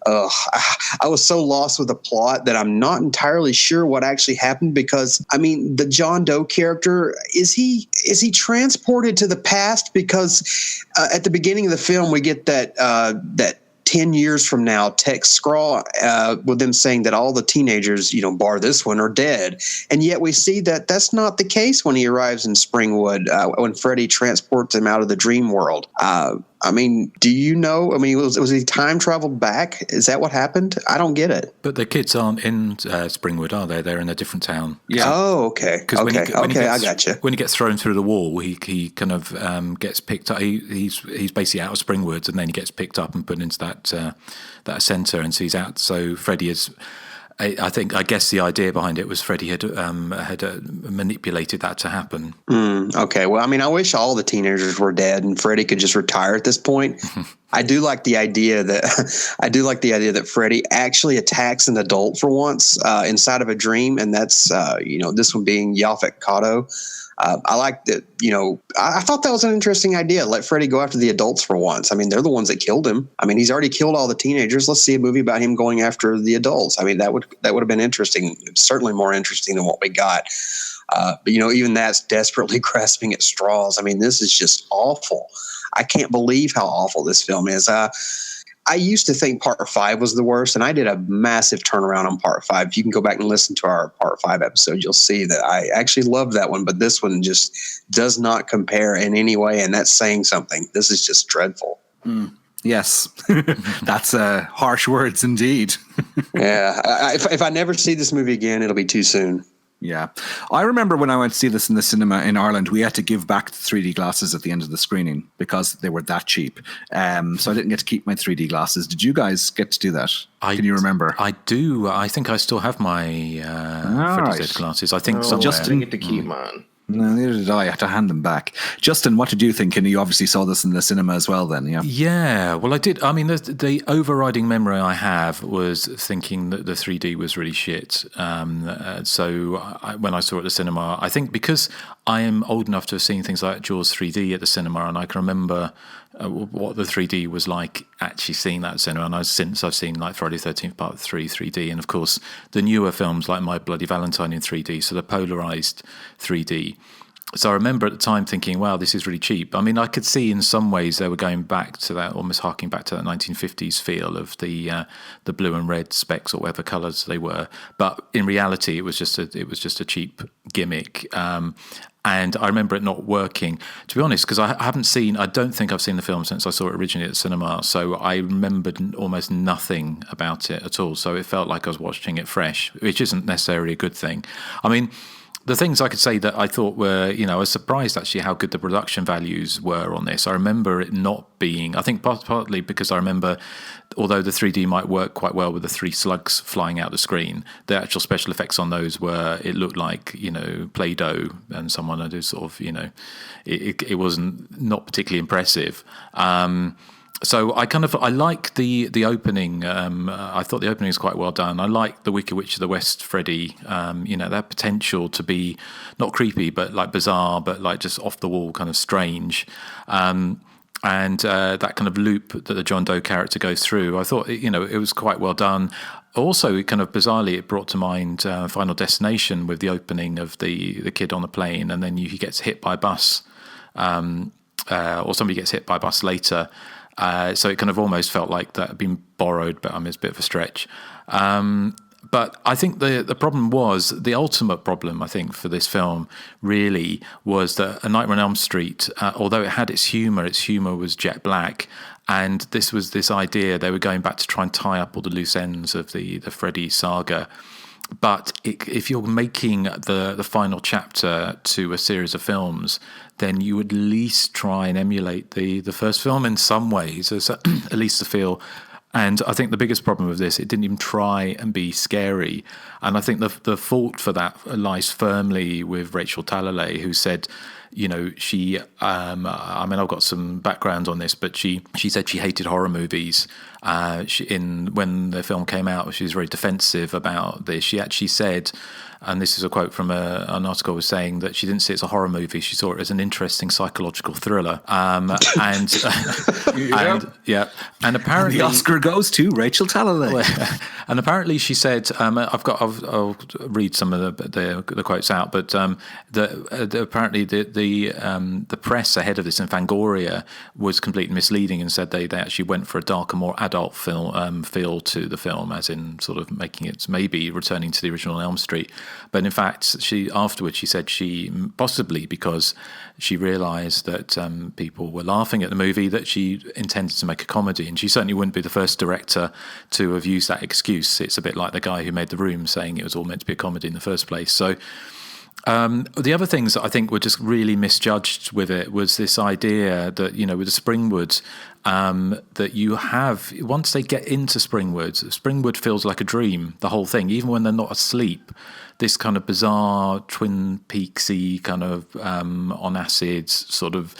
I was so lost with the plot that I'm not entirely sure what actually happened, because I mean, the John Doe character, is he transported to the past? Because at the beginning of the film we get that 10 years from now text scrawl with them saying that all the teenagers, bar this one, are dead. And yet we see that that's not the case when he arrives in Springwood, when Freddy transports him out of the dream world. I mean, do you know? I mean, was he time traveled back? Is that what happened? I don't get it. But the kids aren't in Springwood, are they? They're in a different town. Yeah. Oh, okay. Okay, I got you. When he gets thrown through the wall, he kind of gets picked up. He's basically out of Springwood, and then he gets picked up and put into that centre, and so he's out. So Freddy is. I guess the idea behind it was Freddy had manipulated that to happen. Okay. Well, I mean, I wish all the teenagers were dead and Freddy could just retire at this point. I do like the idea that Freddy actually attacks an adult for once inside of a dream, and that's this one being Yaphet Kotto. I like that. I thought that was an interesting idea. Let Freddy go after the adults for once. I mean, they're the ones that killed him. I mean, he's already killed all the teenagers. Let's see a movie about him going after the adults. I mean, that would have been interesting. Certainly more interesting than what we got. But even that's desperately grasping at straws. I mean, this is just awful. I can't believe how awful this film is. I used to think part 5 was the worst, and I did a massive turnaround on part 5. If you can go back and listen to our part 5 episode, you'll see that I actually love that one, but this one just does not compare in any way, and that's saying something. This is just dreadful. Yes, that's harsh words indeed. Yeah, if I never see this movie again, it'll be too soon. Yeah. I remember when I went to see this in the cinema in Ireland, we had to give back the 3D glasses at the end of the screening because they were that cheap. So I didn't get to keep my 3D glasses. Did you guys get to do that? Can you remember? I do. I think I still have my Freddy Z glasses. I think somewhere. Just didn't get to keep mine. No, neither did I. I had to hand them back. Justin, what did you think? And you obviously saw this in the cinema as well then, yeah? Yeah, well, I did. I mean, the overriding memory I have was thinking that the 3D was really shit. When I saw it at the cinema, I think because I am old enough to have seen things like Jaws 3D at the cinema, and I can remember what the 3D was like actually seeing that at the cinema. And since I've seen like Friday the 13th Part 3 3D, and of course the newer films like My Bloody Valentine in 3D, so the polarized 3D. So I remember at the time thinking, wow, this is really cheap. I mean, I could see in some ways they were going back to that, almost harking back to that 1950s feel of the blue and red specs or whatever colours they were. But in reality, it was just a cheap gimmick. And I remember it not working, to be honest, because I don't think I've seen the film since I saw it originally at the cinema. So I remembered almost nothing about it at all. So it felt like I was watching it fresh, which isn't necessarily a good thing. I mean, the things I could say that I thought were, I was surprised actually how good the production values were on this. I remember it not being, I think partly because I remember, although the 3D might work quite well with the 3 slugs flying out the screen, the actual special effects on those were, it looked like, Play-Doh, and someone had sort of, it wasn't not particularly impressive. So I like the opening. I thought the opening was quite well done. I like the Wicked Witch of the West Freddy. That potential to be not creepy, but like bizarre, but like just off the wall, kind of strange. And that kind of loop that the John Doe character goes through, I thought it was quite well done. Also, kind of bizarrely, it brought to mind Final Destination with the opening of the kid on the plane, and then he gets hit by a bus, or somebody gets hit by a bus later. So it kind of almost felt like that had been borrowed, but it's a bit of a stretch. But I think the problem was, the ultimate problem, I think, for this film really was that A Nightmare on Elm Street, although it had its humour was jet black. And this was this idea, they were going back to try and tie up all the loose ends of the Freddy saga. But if you're making the final chapter to a series of films, then you would at least try and emulate the first film in some ways, as at least the feel. And I think the biggest problem with this, it didn't even try and be scary. And I think the fault for that lies firmly with Rachel Talalay, who said, she, I've got some background on this, but she said she hated horror movies. When the film came out, she was very defensive about this. She actually said, and this is a quote from an article, was saying that she didn't see it as a horror movie. She saw it as an interesting psychological thriller. And apparently the Oscar goes to Rachel Talalay. And apparently she said, I'll read some of the quotes out, but apparently the press ahead of this in Fangoria was completely misleading and said they actually went for a darker, more adult film feel to the film, as in sort of making it maybe returning to the original Elm Street. But in fact, she said she, possibly because she realised that people were laughing at the movie, that she intended to make a comedy, and she certainly wouldn't be the first director to have used that excuse. It's a bit like the guy who made The Room saying it was all meant to be a comedy in the first place. So the other things that I think were just really misjudged with it was this idea that, with the Springwoods, that you have, once they get into Springwood feels like a dream, the whole thing, even when they're not asleep. This kind of bizarre Twin Peaksy kind of on acids sort of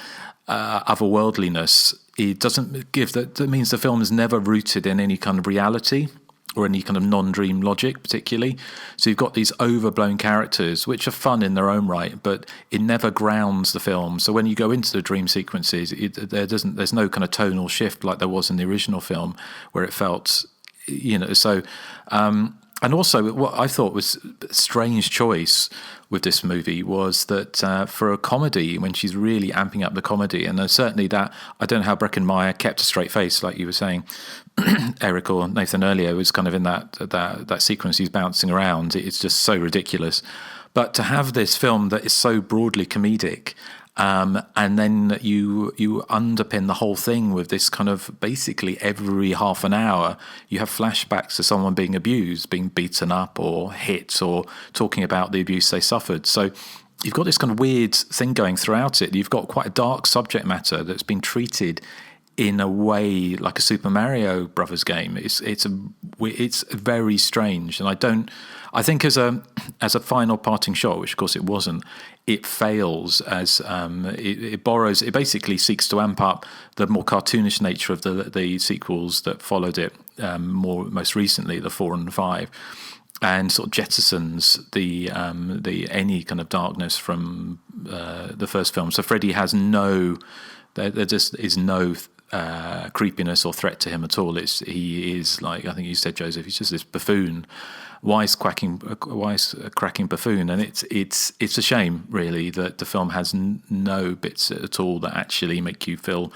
otherworldliness. It doesn't give that means the film is never rooted in any kind of reality or any kind of non-dream logic particularly. So you've got these overblown characters, which are fun in their own right, but it never grounds the film. So when you go into the dream sequences, there's no kind of tonal shift like there was in the original film, where it felt, so... and also, what I thought was a strange choice with this movie was that for a comedy, when she's really amping up the comedy, and certainly that, I don't know how Breckenmeyer kept a straight face, like you were saying, Erik or Nathan earlier, was kind of in that sequence he's bouncing around. It's just so ridiculous. But to have this film that is so broadly comedic And then you underpin the whole thing with this kind of basically every half an hour you have flashbacks to someone being abused, being beaten up or hit, or talking about the abuse they suffered. So you've got this kind of weird thing going throughout it. You've got quite a dark subject matter that's been treated in a way like a Super Mario Brothers game. It's very strange, and I think as a final parting shot, which of course it wasn't, it fails as it basically seeks to amp up the more cartoonish nature of the sequels that followed it most recently, the 4 and 5, and sort of jettisons the any kind of darkness from the first film. So Freddy has there just is no creepiness or threat to him at all. He is, like I think you said, Joseph, he's just this buffoon, wisecracking buffoon, and it's a shame really that the film has no bits at all that actually make you feel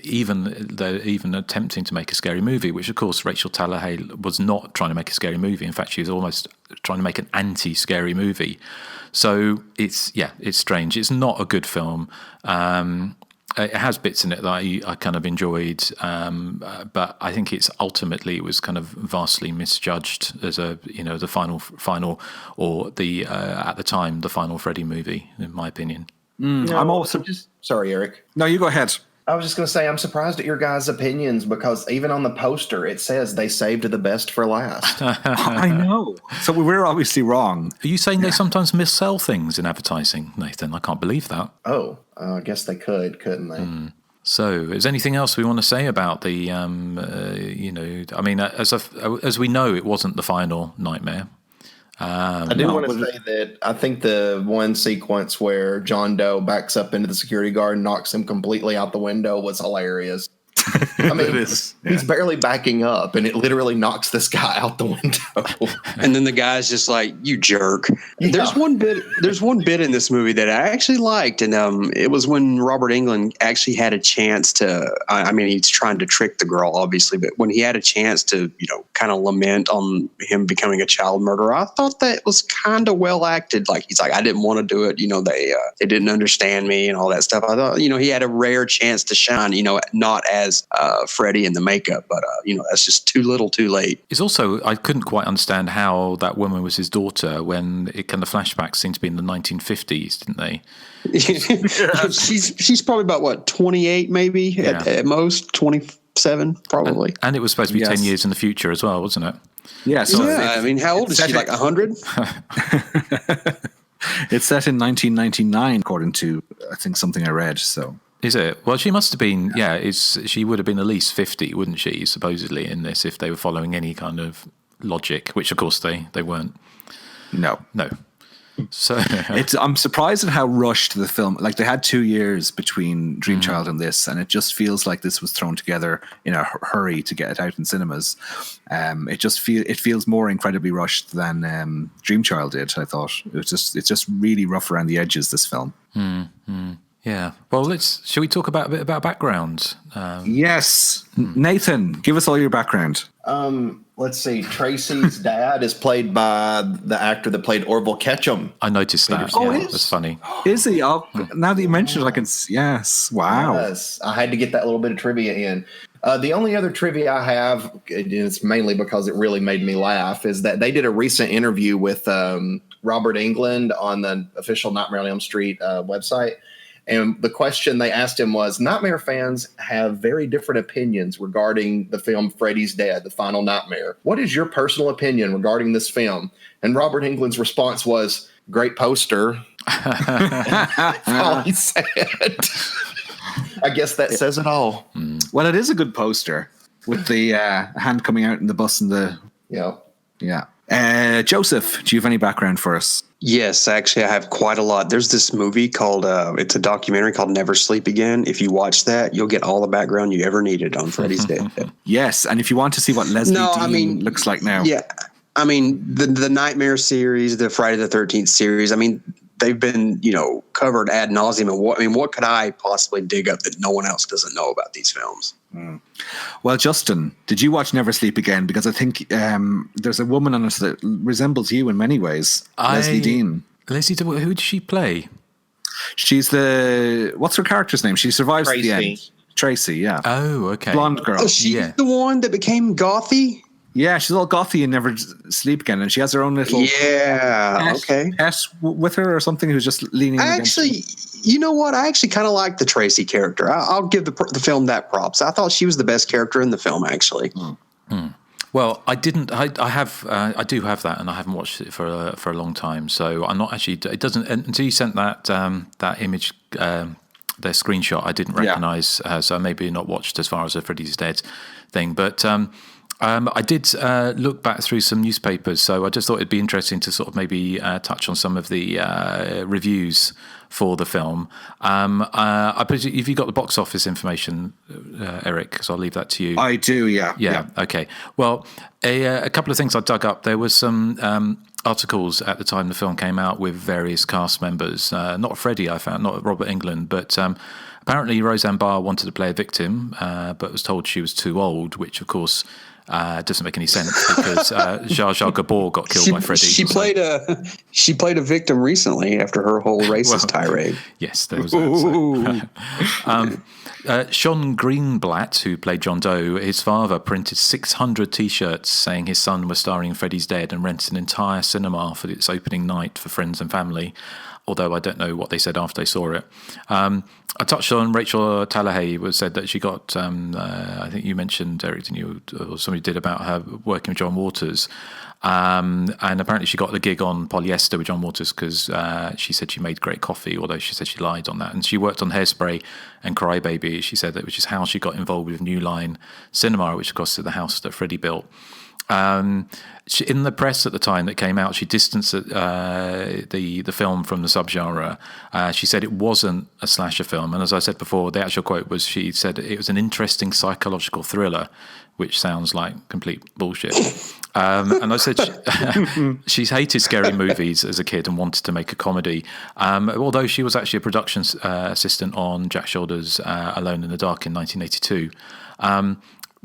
even attempting to make a scary movie, which of course Rachel Tallahay was not trying to make a scary movie. In fact, she was almost trying to make an anti-scary movie. So it's strange. It's not a good film. It has bits in it that I kind of enjoyed, but I think it was kind of vastly misjudged as the final or the at the time the final Freddy movie, in my opinion. I'm also sorry, Erik. No, you go ahead. I was just going to say, I'm surprised at your guys' opinions, because even on the poster, it says they saved the best for last. I know. So we're obviously wrong. Are you saying they sometimes missell things in advertising, Nathan? I can't believe that. Oh, I guess they couldn't they? So, is there anything else we want to say about the, I mean, as we know, it wasn't the final Nightmare. I do want to say that I think the one sequence where John Doe backs up into the security guard and knocks him completely out the window was hilarious. I mean, he's barely backing up, and it literally knocks this guy out the window. And then the guy's just like, "You jerk." Yeah. There's one bit in this movie that I actually liked, and it was when Robert Englund actually had a chance to. I mean, he's trying to trick the girl, obviously, but when he had a chance to, kind of lament on him becoming a child murderer, I thought that was kind of well acted. Like, he's like, "I didn't want to do it. They didn't understand me and all that stuff." I thought, he had a rare chance to shine. Not as Freddy in the makeup, but that's just too little too late. It's also, I couldn't quite understand how that woman was his daughter when it kind of flashbacks seemed to be in the 1950s, didn't they? She's probably about what, 28 maybe at most, 27 probably. And it was supposed to be 10 years in the future as well, wasn't it? Yeah. So I mean, how old is she? Like 100? It's set in 1999, according to I think something I read. So. Is it? Well, she must have been, she would have been at least 50, wouldn't she, supposedly, in this, if they were following any kind of logic, which, of course, they weren't. No. So I'm surprised at how rushed the film, like they had 2 years between Dreamchild and this, and it just feels like this was thrown together in a hurry to get it out in cinemas. It feels more incredibly rushed than Dreamchild did, I thought. It's just really rough around the edges, this film. Yeah. Well, shall we talk a bit about background? Yes. Nathan, give us all your background. Let's see. Tracy's dad is played by the actor that played Orville Ketchum. I noticed that. Oh, yeah, that's funny. Is he? Oh, now that you mentioned it, I can. Yes. Wow. Yes. I had to get that little bit of trivia in. The only other trivia I have, and it's mainly because it really made me laugh, is that they did a recent interview with Robert Englund on the official Nightmare on Elm Street website. And the question they asked him was, Nightmare fans have very different opinions regarding the film Freddy's Dead, The Final Nightmare. What is your personal opinion regarding this film? And Robert Englund's response was, great poster. That's all he said. I guess that says it all. Well, it is a good poster with the hand coming out in the bus and the... Yeah. Joseph, do you have any background for us? Yes, actually, I have quite a lot. There's this movie called, it's a documentary called Never Sleep Again. If you watch that, you'll get all the background you ever needed on Freddy's Dead. Yes, and if you want to see what Leslie Dean looks like now. Yeah, I mean, the Nightmare series, the Friday the 13th series, I mean, they've been, covered ad nauseum. And what could I possibly dig up that no one else doesn't know about these films? Well, Justin, did you watch Never Sleep Again? Because I think there's a woman on it that resembles you in many ways. Leslie Dean. Leslie Dean, who did she play? She's what's her character's name? She survives to the end. Tracy, yeah. Oh, okay. Blonde girl. Oh, she's the one that became gothy? Yeah, she's all gothy and never sleep again, and she has her own little pet with her or something who's just leaning. You know what? I actually kind of like the Tracy character. I'll give the film that props. I thought she was the best character in the film, actually. Well, I didn't. I do have that, and I haven't watched it for a long time. So I'm not actually. It doesn't until you sent that image. The screenshot I didn't recognise, so maybe not watched as far as the Freddy's Dead thing. But I did look back through some newspapers, so I just thought it'd be interesting to sort of maybe touch on some of the reviews for the film. I presume, have you got the box office information, Erik? Because I'll leave that to you. I do, yeah. Yeah. Okay. Well, a couple of things I dug up. There was some articles at the time the film came out with various cast members. Not Freddy, I found, not Robert Englund, but apparently Roseanne Barr wanted to play a victim, but was told she was too old, which of course doesn't make any sense because Zsa Zsa Gabor got killed by Freddy. She played a victim recently after her whole racist tirade. Yes, there was that. Sean Greenblatt, who played John Doe, his father printed 600 T-shirts saying his son was starring in Freddy's Dead and rented an entire cinema for its opening night for friends and family, although I don't know what they said after they saw it. I touched on Rachel Tallahay, said that she got, I think you mentioned, Erik, didn't you, or somebody did, about her working with John Waters. And apparently she got the gig on Polyester with John Waters because she said she made great coffee, although she said she lied on that. And she worked on Hairspray and Crybaby, she said, which is how she got involved with New Line Cinema, which of course is the house that Freddy built. In the press at the time that came out, she distanced the film from the subgenre. She said it wasn't a slasher film, and as I said before, the actual quote was, she said it was an interesting psychological thriller, which sounds like complete bullshit. And I said she's hated scary movies as a kid and wanted to make a comedy, although she was actually a production assistant on Jack Shoulder's Alone in the Dark in 1982.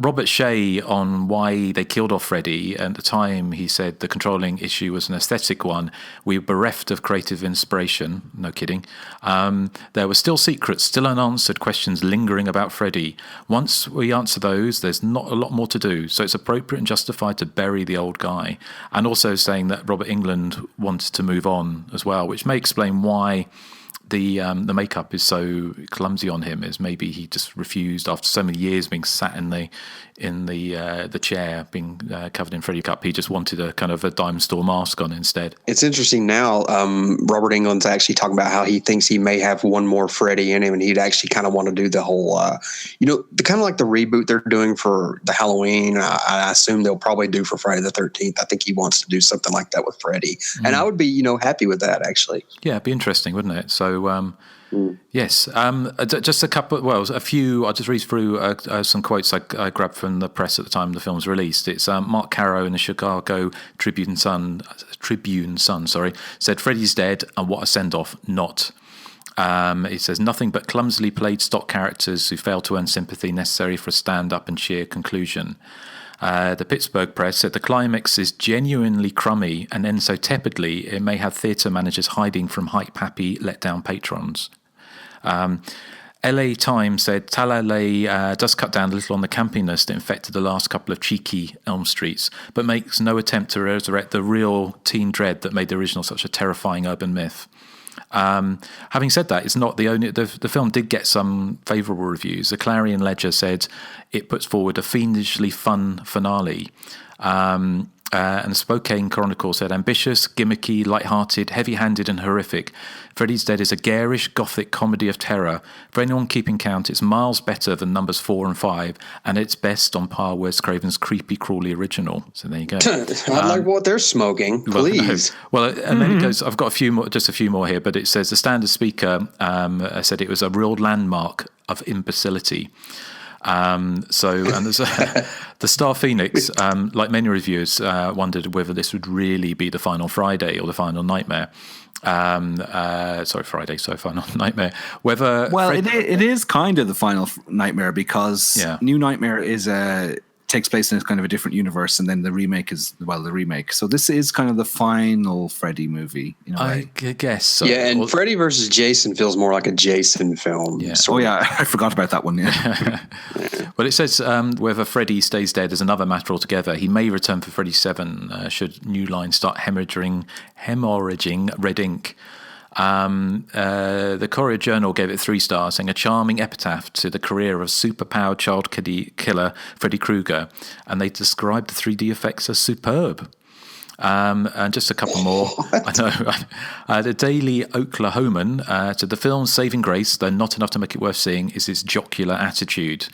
Robert Shea, on why they killed off Freddy, at the time he said the controlling issue was an aesthetic one. We were bereft of creative inspiration. No kidding. There were still secrets, still unanswered questions lingering about Freddy. Once we answer those, there's not a lot more to do. So it's appropriate and justified to bury the old guy. And also saying that Robert Englund wanted to move on as well, which may explain why the makeup is so clumsy on him, is maybe he just refused after so many years being sat in the chair being covered in Freddy Cup. He just wanted a kind of a dime store mask on instead. It's interesting now. Robert Englund's actually talking about how he thinks he may have one more Freddy in him, and he'd actually kind of want to do the whole, the kind of like the reboot they're doing for the Halloween. I assume they'll probably do for Friday the 13th. I think he wants to do something like that with Freddy, and I would be, happy with that actually. Yeah, it'd be interesting, wouldn't it? So. Yes, just a few. I'll just read through some quotes I grabbed from the press at the time the film's released. It's Mark Caro in the Chicago Tribune Sun, said Freddy's dead and what a send-off, not. It says nothing but clumsily played stock characters who fail to earn sympathy necessary for a stand-up and cheer conclusion. The Pittsburgh Press said the climax is genuinely crummy and ends so tepidly it may have theatre managers hiding from hype-happy, let-down patrons. LA Times said Talalay does cut down a little on the campiness that infected the last couple of cheeky Elm Streets, but makes no attempt to resurrect the real teen dread that made the original such a terrifying urban myth. Having said that, it's not the only. The film did get some favourable reviews. The Clarion Ledger said it puts forward a fiendishly fun finale. And the Spokane Chronicle said ambitious, gimmicky, light-hearted, heavy-handed and horrific. Freddy's Dead is a garish, gothic comedy of terror. For anyone keeping count, it's miles better than numbers 4 and 5, and it's best on par with Wes Craven's creepy, crawly original. So there you go. I like what they're smoking, please. Well, and then it goes, I've got a few more here, but it says the standard speaker said it was a real landmark of imbecility. And there's the Star Phoenix, like many reviewers, wondered whether this would really be the final Friday or the final Nightmare. Final Nightmare. It is kind of the final Nightmare because New Nightmare is takes place in kind of a different universe, and then the remake is the remake. So this is kind of the final Freddy movie. I guess so. Yeah, and Freddy versus Jason feels more like a Jason film. Yeah. Oh yeah, I forgot about that one. Yeah. Well, it says whether Freddy stays dead is another matter altogether. He may return for Freddy 7 should New Line start hemorrhaging red ink. The Courier Journal gave it 3 stars, saying a charming epitaph to the career of superpowered child killer Freddy Krueger, and they described the 3D effects as superb. And just a couple more. I know. The Daily Oklahoman said the film's saving grace, though not enough to make it worth seeing, is its jocular attitude.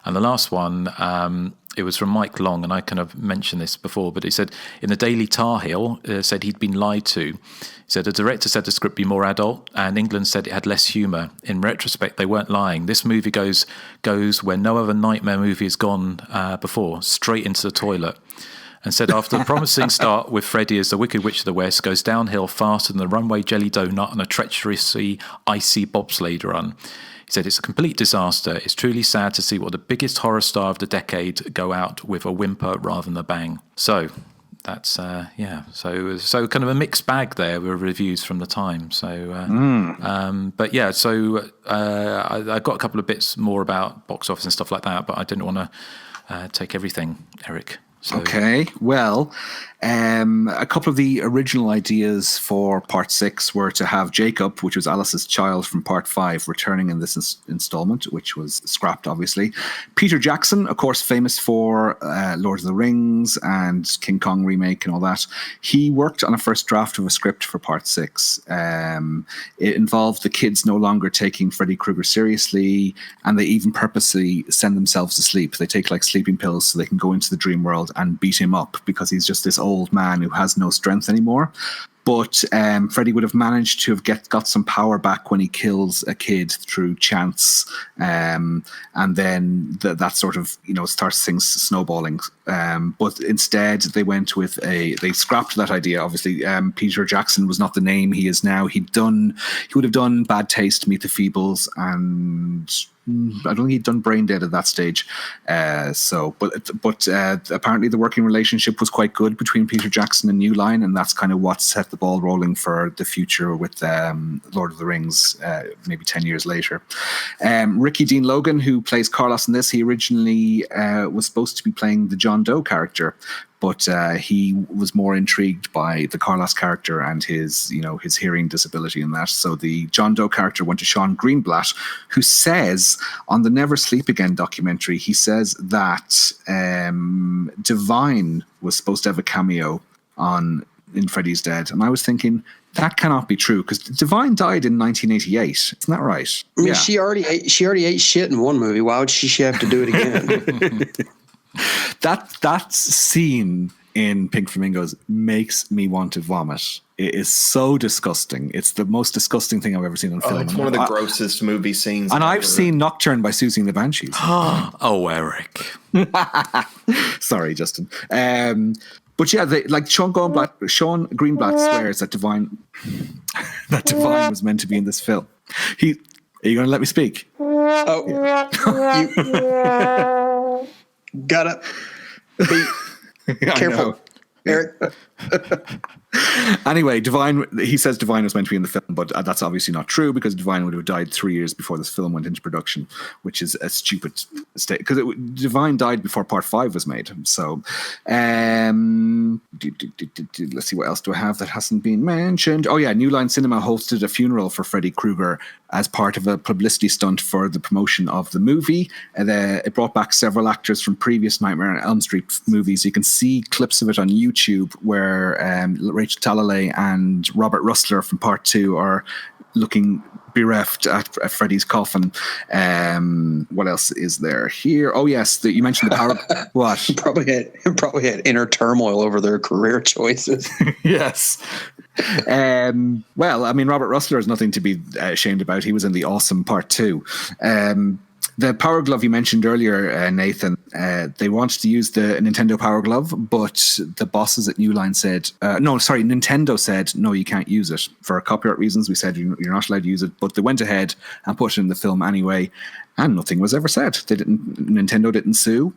And the last one, it was from Mike Long, and I kind of mentioned this before, but he said in the Daily Tar Heel, said he'd been lied to. He said the director said the script be more adult, and England said it had less humour. In retrospect, they weren't lying. This movie goes where no other nightmare movie has gone before, straight into the toilet. And said after the promising start with Freddy as the Wicked Witch of the West goes downhill faster than the runway jelly donut on a treacherously icy bobsleigh run. He said it's a complete disaster. It's truly sad to see what the biggest horror star of the decade go out with a whimper rather than a bang. So that's so kind of a mixed bag there with reviews from the time. So but yeah, so I got a couple of bits more about box office and stuff like that, but I didn't want to take everything, Erik. So. Okay, well, a couple of the original ideas for Part 6 were to have Jacob, which was Alice's child from Part 5, returning in this installment, which was scrapped, obviously. Peter Jackson, of course, famous for Lord of the Rings and King Kong remake and all that. He worked on a first draft of a script for Part 6. It involved the kids no longer taking Freddy Krueger seriously, and they even purposely send themselves to sleep. They take like sleeping pills so they can go into the dream world and beat him up because he's just this old man who has no strength anymore. But Freddy would have managed to have got some power back when he kills a kid through chance, and then that sort of starts things snowballing. But instead, they went with they scrapped that idea. Obviously, Peter Jackson was not the name he is now. He would have done Bad Taste, Meet the Feebles, and I don't think he'd done Brain Dead at that stage. But apparently the working relationship was quite good between Peter Jackson and New Line, and that's kind of what set the ball rolling for the future with Lord of the Rings, maybe 10 years later. Ricky Dean Logan, who plays Carlos in this, he originally was supposed to be playing the John Doe character, but he was more intrigued by the Carlos character and his hearing disability and that. So the John Doe character went to Sean Greenblatt, who says on the Never Sleep Again documentary, he says that Divine was supposed to have a cameo in Freddy's Dead. And I was thinking, that cannot be true, because Divine died in 1988. Isn't that right? I mean, she already ate shit in one movie. Why would she have to do it again? That scene in Pink Flamingos makes me want to vomit. It is so disgusting. It's the most disgusting thing I've ever seen on film. It's one of the grossest movie scenes. And I've seen Nocturne by Susie and the Banshees. Oh, Erik. Sorry, Justin. But yeah, Sean Greenblatt swears that Divine was meant to be in this film. Are you going to let me speak? Oh, gotta be careful, Erik. Anyway, he says Divine was meant to be in the film, but that's obviously not true, because Divine would have died 3 years before this film went into production, which is a stupid state, because Divine died before Part 5 was made. So let's see, what else do I have that hasn't been mentioned? Oh yeah, New Line Cinema hosted a funeral for Freddy Krueger as part of a publicity stunt for the promotion of the movie. It brought back several actors from previous Nightmare on Elm Street movies. You can see clips of it on YouTube where Rachel Talalay and Robert Rustler from Part 2 are looking bereft at Freddy's coffin. What else is there here? Oh yes, you mentioned the power. What? probably had inner turmoil over their career choices. Yes. Well, I mean, Robert Rustler has nothing to be ashamed about. He was in the awesome Part 2. The Power Glove you mentioned earlier, Nathan, they wanted to use the Nintendo Power Glove, but the bosses at New Line said, Nintendo said, no, you can't use it. For copyright reasons, we said you're not allowed to use it, but they went ahead and put it in the film anyway. And nothing was ever said. Nintendo didn't sue.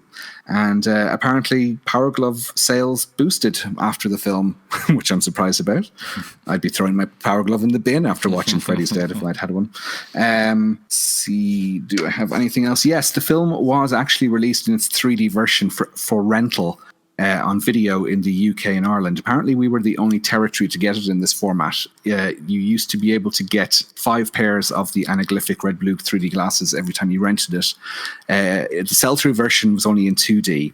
And apparently Power Glove sales boosted after the film, which I'm surprised about. I'd be throwing my Power Glove in the bin after watching Freddy's Dead if I'd had one. See, do I have anything else? Yes, the film was actually released in its 3D version for rental on video in the UK and Ireland. Apparently, we were the only territory to get it in this format. You used to be able to get 5 pairs of the anaglyphic red-blue 3D glasses every time you rented it. The sell-through version was only in 2D.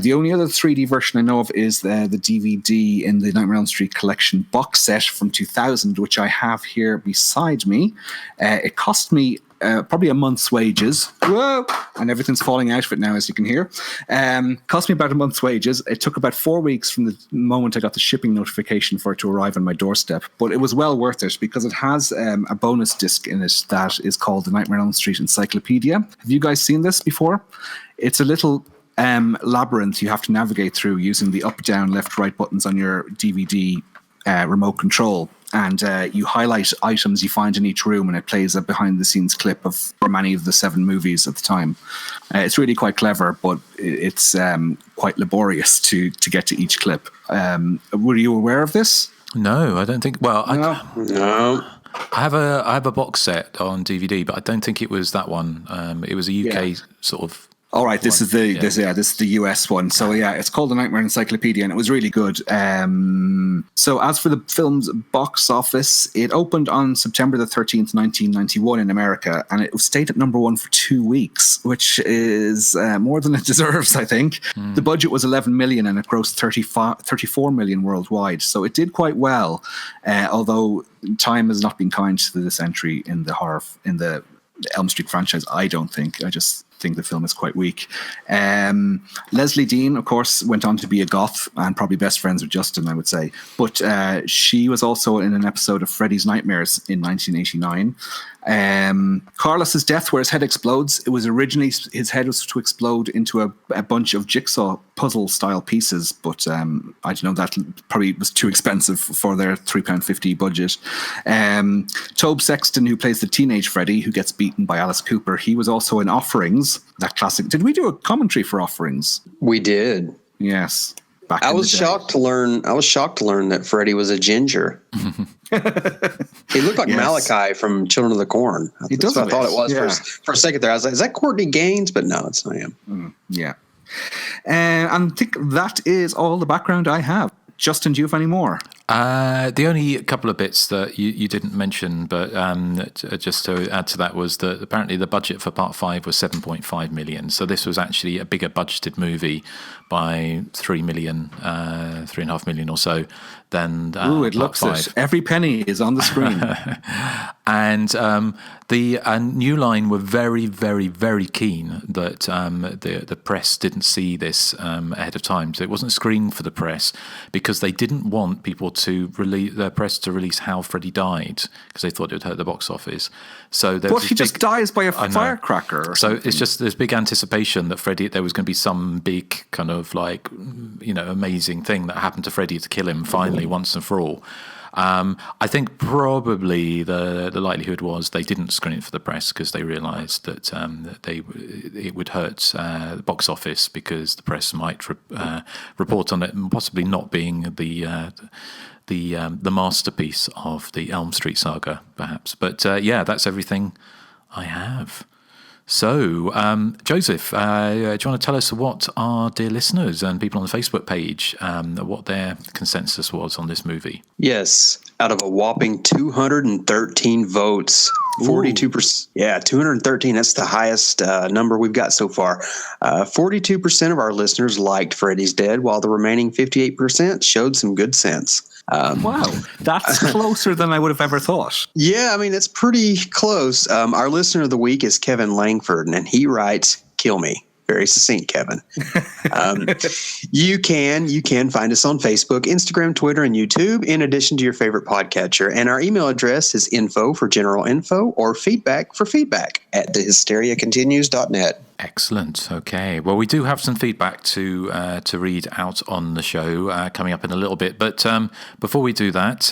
The only other 3D version I know of is the DVD in the Nightmare on Elm Street collection box set from 2000, which I have here beside me. It cost me probably a month's wages. Whoa! And everything's falling out of it now, as you can hear. Cost me about a month's wages. It took about 4 weeks from the moment I got the shipping notification for it to arrive on my doorstep. But it was well worth it because it has a bonus disc in it that is called the Nightmare on Elm Street Encyclopedia. Have you guys seen this before? It's a little labyrinth you have to navigate through using the up, down, left, right buttons on your DVD remote control. And you highlight items you find in each room, and it plays a behind-the-scenes clip of many of the 7 movies at the time. It's really quite clever, but it's quite laborious to get to each clip. Were you aware of this? No, I don't think. Well, No. I have a box set on DVD, but I don't think it was that one. It was a UK sort of. All right, this is the US one. So it's called the Nightmare Encyclopedia, and it was really good. So as for the film's box office, it opened on September the 13th, 1991 in America, and it stayed at number 1 for 2 weeks, which is more than it deserves, I think. The budget was 11 million, and it grossed 34 million worldwide. So it did quite well, although time has not been kind to this entry in the Elm Street franchise, I don't think. I just think the film is quite weak. Leslie Dean, of course, went on to be a goth and probably best friends with Justin, I would say. But she was also in an episode of Freddy's Nightmares in 1989. Carlos's death, where his head explodes, it was originally his head was to explode into a bunch of jigsaw puzzle style pieces, but I don't know, that probably was too expensive for their £3.50 budget. Tobe Sexton, who plays the teenage Freddy, who gets beaten by Alice Cooper, he was also in Offerings, that classic. Did we do a commentary for Offerings? We did. Yes. I was shocked to learn that Freddy was a ginger. He looked like Malachi from Children of the Corn. That's what I thought it was for a second there. I was like, is that Courtney Gaines? But no, it's not him. And I think that is all the background I have. Justin, do you have any more? The only couple of bits that you didn't mention, but just to add to that, was that apparently the budget for Part 5 was 7.5 million. So this was actually a bigger budgeted movie by 3.5 million or so than it looks it. Every penny is on the screen. And the New Line were very, very, very keen that the press didn't see this ahead of time. So it wasn't screened for the press because they didn't want people to release the press to release how Freddy died because they thought it would hurt the box office. So there was he just dies by a firecracker. Or something. It's just there's big anticipation that there was going to be some big kind of like amazing thing that happened to Freddy to kill him finally once and for all. I think probably the likelihood was they didn't screen it for the press because they realised that it would hurt the box office because the press might report on it and possibly not being the masterpiece of the Elm Street saga, perhaps. But that's everything I have. So, Joseph, do you want to tell us what our dear listeners and people on the Facebook page, what their consensus was on this movie? Yes, out of a whopping 213 votes, 42%. Yeah, 213. That's the highest number we've got so far. 42% of our listeners liked Freddy's Dead, while the remaining 58% showed some good sense. Wow, that's closer than I would have ever thought. Yeah, I mean, it's pretty close. Our listener of the week is Kevin Langford, and he writes, "Kill me." Very succinct, Kevin. You can find us on Facebook, Instagram, Twitter, and YouTube, in addition to your favorite podcatcher. And our email address is info for general info or feedback for feedback at thehysteriacontinues.net. Excellent. Okay. Well, we do have some feedback to read out on the show coming up in a little bit. But before we do that,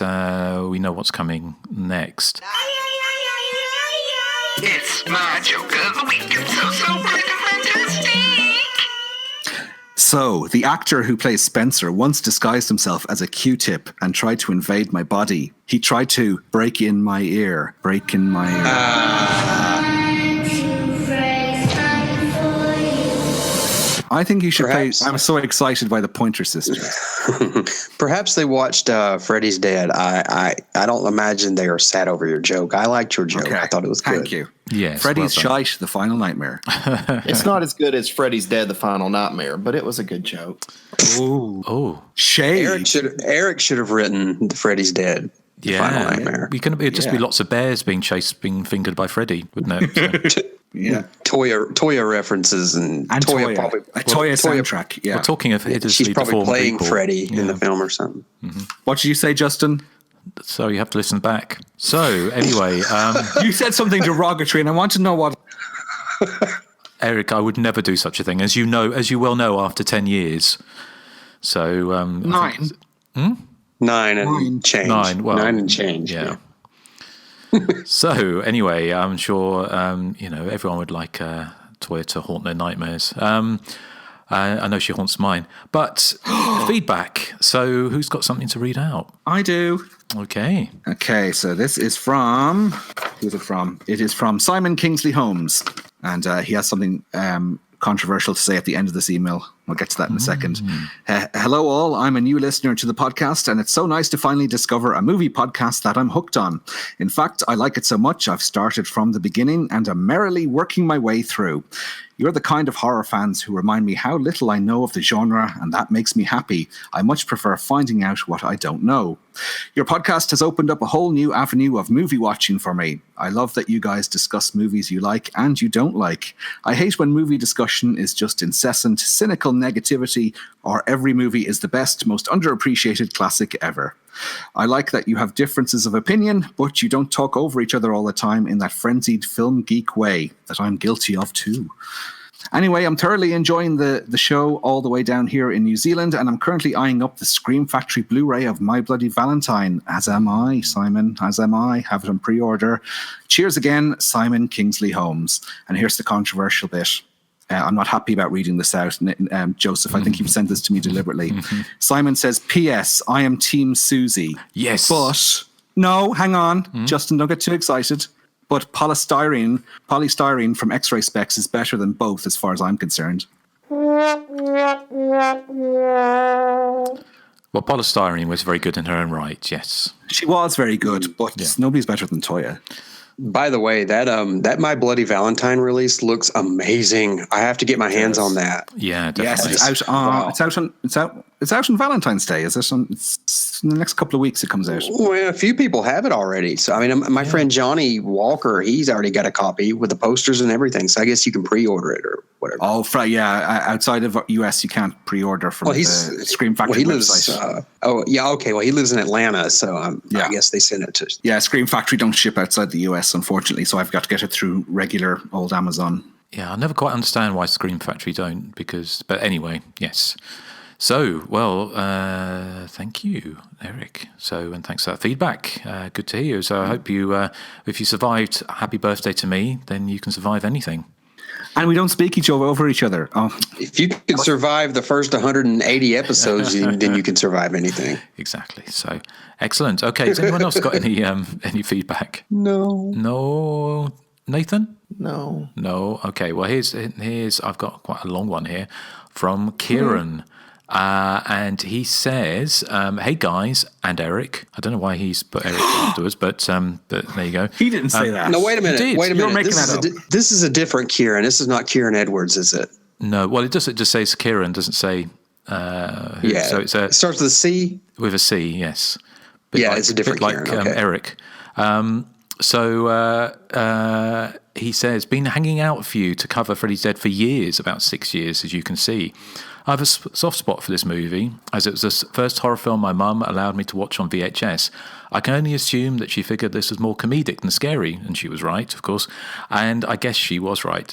we know what's coming next. It's my joke of the week. It's so great and fantastic. So, the actor who plays Spencer once disguised himself as a Q-tip and tried to invade my body. He tried to break in my ear. Break in my ear. I think you should play. I'm so excited by the Pointer Sisters. Perhaps they watched Freddy's Dead. I don't imagine they are sad over your joke. I liked your joke. Okay. I thought it was good. Thank you. Yes, Freddy's well done. Shite, The Final Nightmare. It's not as good as Freddy's Dead, The Final Nightmare, but it was a good joke. Oh, shade. Erik should have written the Freddy's Dead. The Final Nightmare. It'd just be lots of bears being fingered by Freddy, wouldn't it? So. Yeah, Toya references and Toya probably Toya soundtrack. Yeah, we're talking of she's probably playing people. Freddy in the film or something. Mm-hmm. What did you say, Justin? So you have to listen back. So anyway, you said something derogatory, and I want to know what. Erik, I would never do such a thing, as you well know, after 10 years. So 9. 9 and change. 9 and change. Yeah. So anyway, I'm sure everyone would like Toya to haunt their nightmares. I know she haunts mine. But feedback. So who's got something to read out? I do. Okay. So this is from... Who's it from? It is from Simon Kingsley Holmes. And he has something controversial to say at the end of this email. I'll get to that in a second. Hello all, I'm a new listener to the podcast, and it's so nice to finally discover a movie podcast that I'm hooked on. In fact, I like it so much I've started from the beginning and am merrily working my way through. You're the kind of horror fans who remind me how little I know of the genre, and that makes me happy. I much prefer finding out what I don't know. Your podcast has opened up a whole new avenue of movie watching for me. I love that you guys discuss movies you like and you don't like. I hate when movie discussion is just incessant, cynical negativity, or every movie is the best, most underappreciated classic ever. I like that you have differences of opinion, but you don't talk over each other all the time in that frenzied film geek way that I'm guilty of too. Anyway, I'm thoroughly enjoying the show all the way down here in New Zealand, and I'm currently eyeing up the Scream Factory Blu-ray of My Bloody Valentine. As am I, Simon, as am I. Have it on pre-order. Cheers again, Simon Kingsley Holmes. And here's the controversial bit. I'm not happy about reading this out, Joseph. I think you've sent this to me deliberately. Simon says, P.S. I am Team Susie. Yes. But, no, hang on. Justin, don't get too excited. But polystyrene from X-ray specs is better than both as far as I'm concerned. Well, polystyrene was very good in her own right, yes. She was very good, but nobody's better than Toya. By the way, that My Bloody Valentine release looks amazing. I have to get my hands on that. Yeah, definitely. Yes, it's out on Valentine's Day. It's in the next couple of weeks it comes out. Well, a few people have it already. So, I mean, my friend Johnny Walker, he's already got a copy with the posters and everything. So I guess you can pre-order it or whatever. Oh, outside of US, you can't pre-order from the Scream Factory website. Okay. Well, he lives in Atlanta, so I guess they send it to... Yeah, Scream Factory don't ship outside the US, unfortunately, so I've got to get it through regular old Amazon. Yeah, I never quite understand why Scream Factory don't, but anyway, yes. So, well, thank you, Erik. And thanks for that feedback. Good to hear you. So I hope if you survived Happy Birthday to Me, then you can survive anything. And we don't speak over each other. Oh. If you can survive the first 180 episodes, then you can survive anything. Exactly. So, excellent. Okay, has anyone else got any feedback? No. Nathan? No. Okay. Well, here's I've got quite a long one here from Kieran. And he says, hey guys, and Erik. I don't know why he's put Erik afterwards, but there you go. He didn't say that. No, wait a minute. You're making that up. This is a different Kieran. This is not Kieran Edwards, is it? No. Well, it just says Kieran, doesn't say who. Yeah. So it starts with a C? With a C, yes. It's a different Kieran. Like Erik. He says, been hanging out for you to cover Freddy's Dead for years, about 6 years, as you can see. I have a soft spot for this movie, as it was the first horror film my mum allowed me to watch on VHS. I can only assume that she figured this was more comedic than scary, and she was right, of course, and I guess she was right.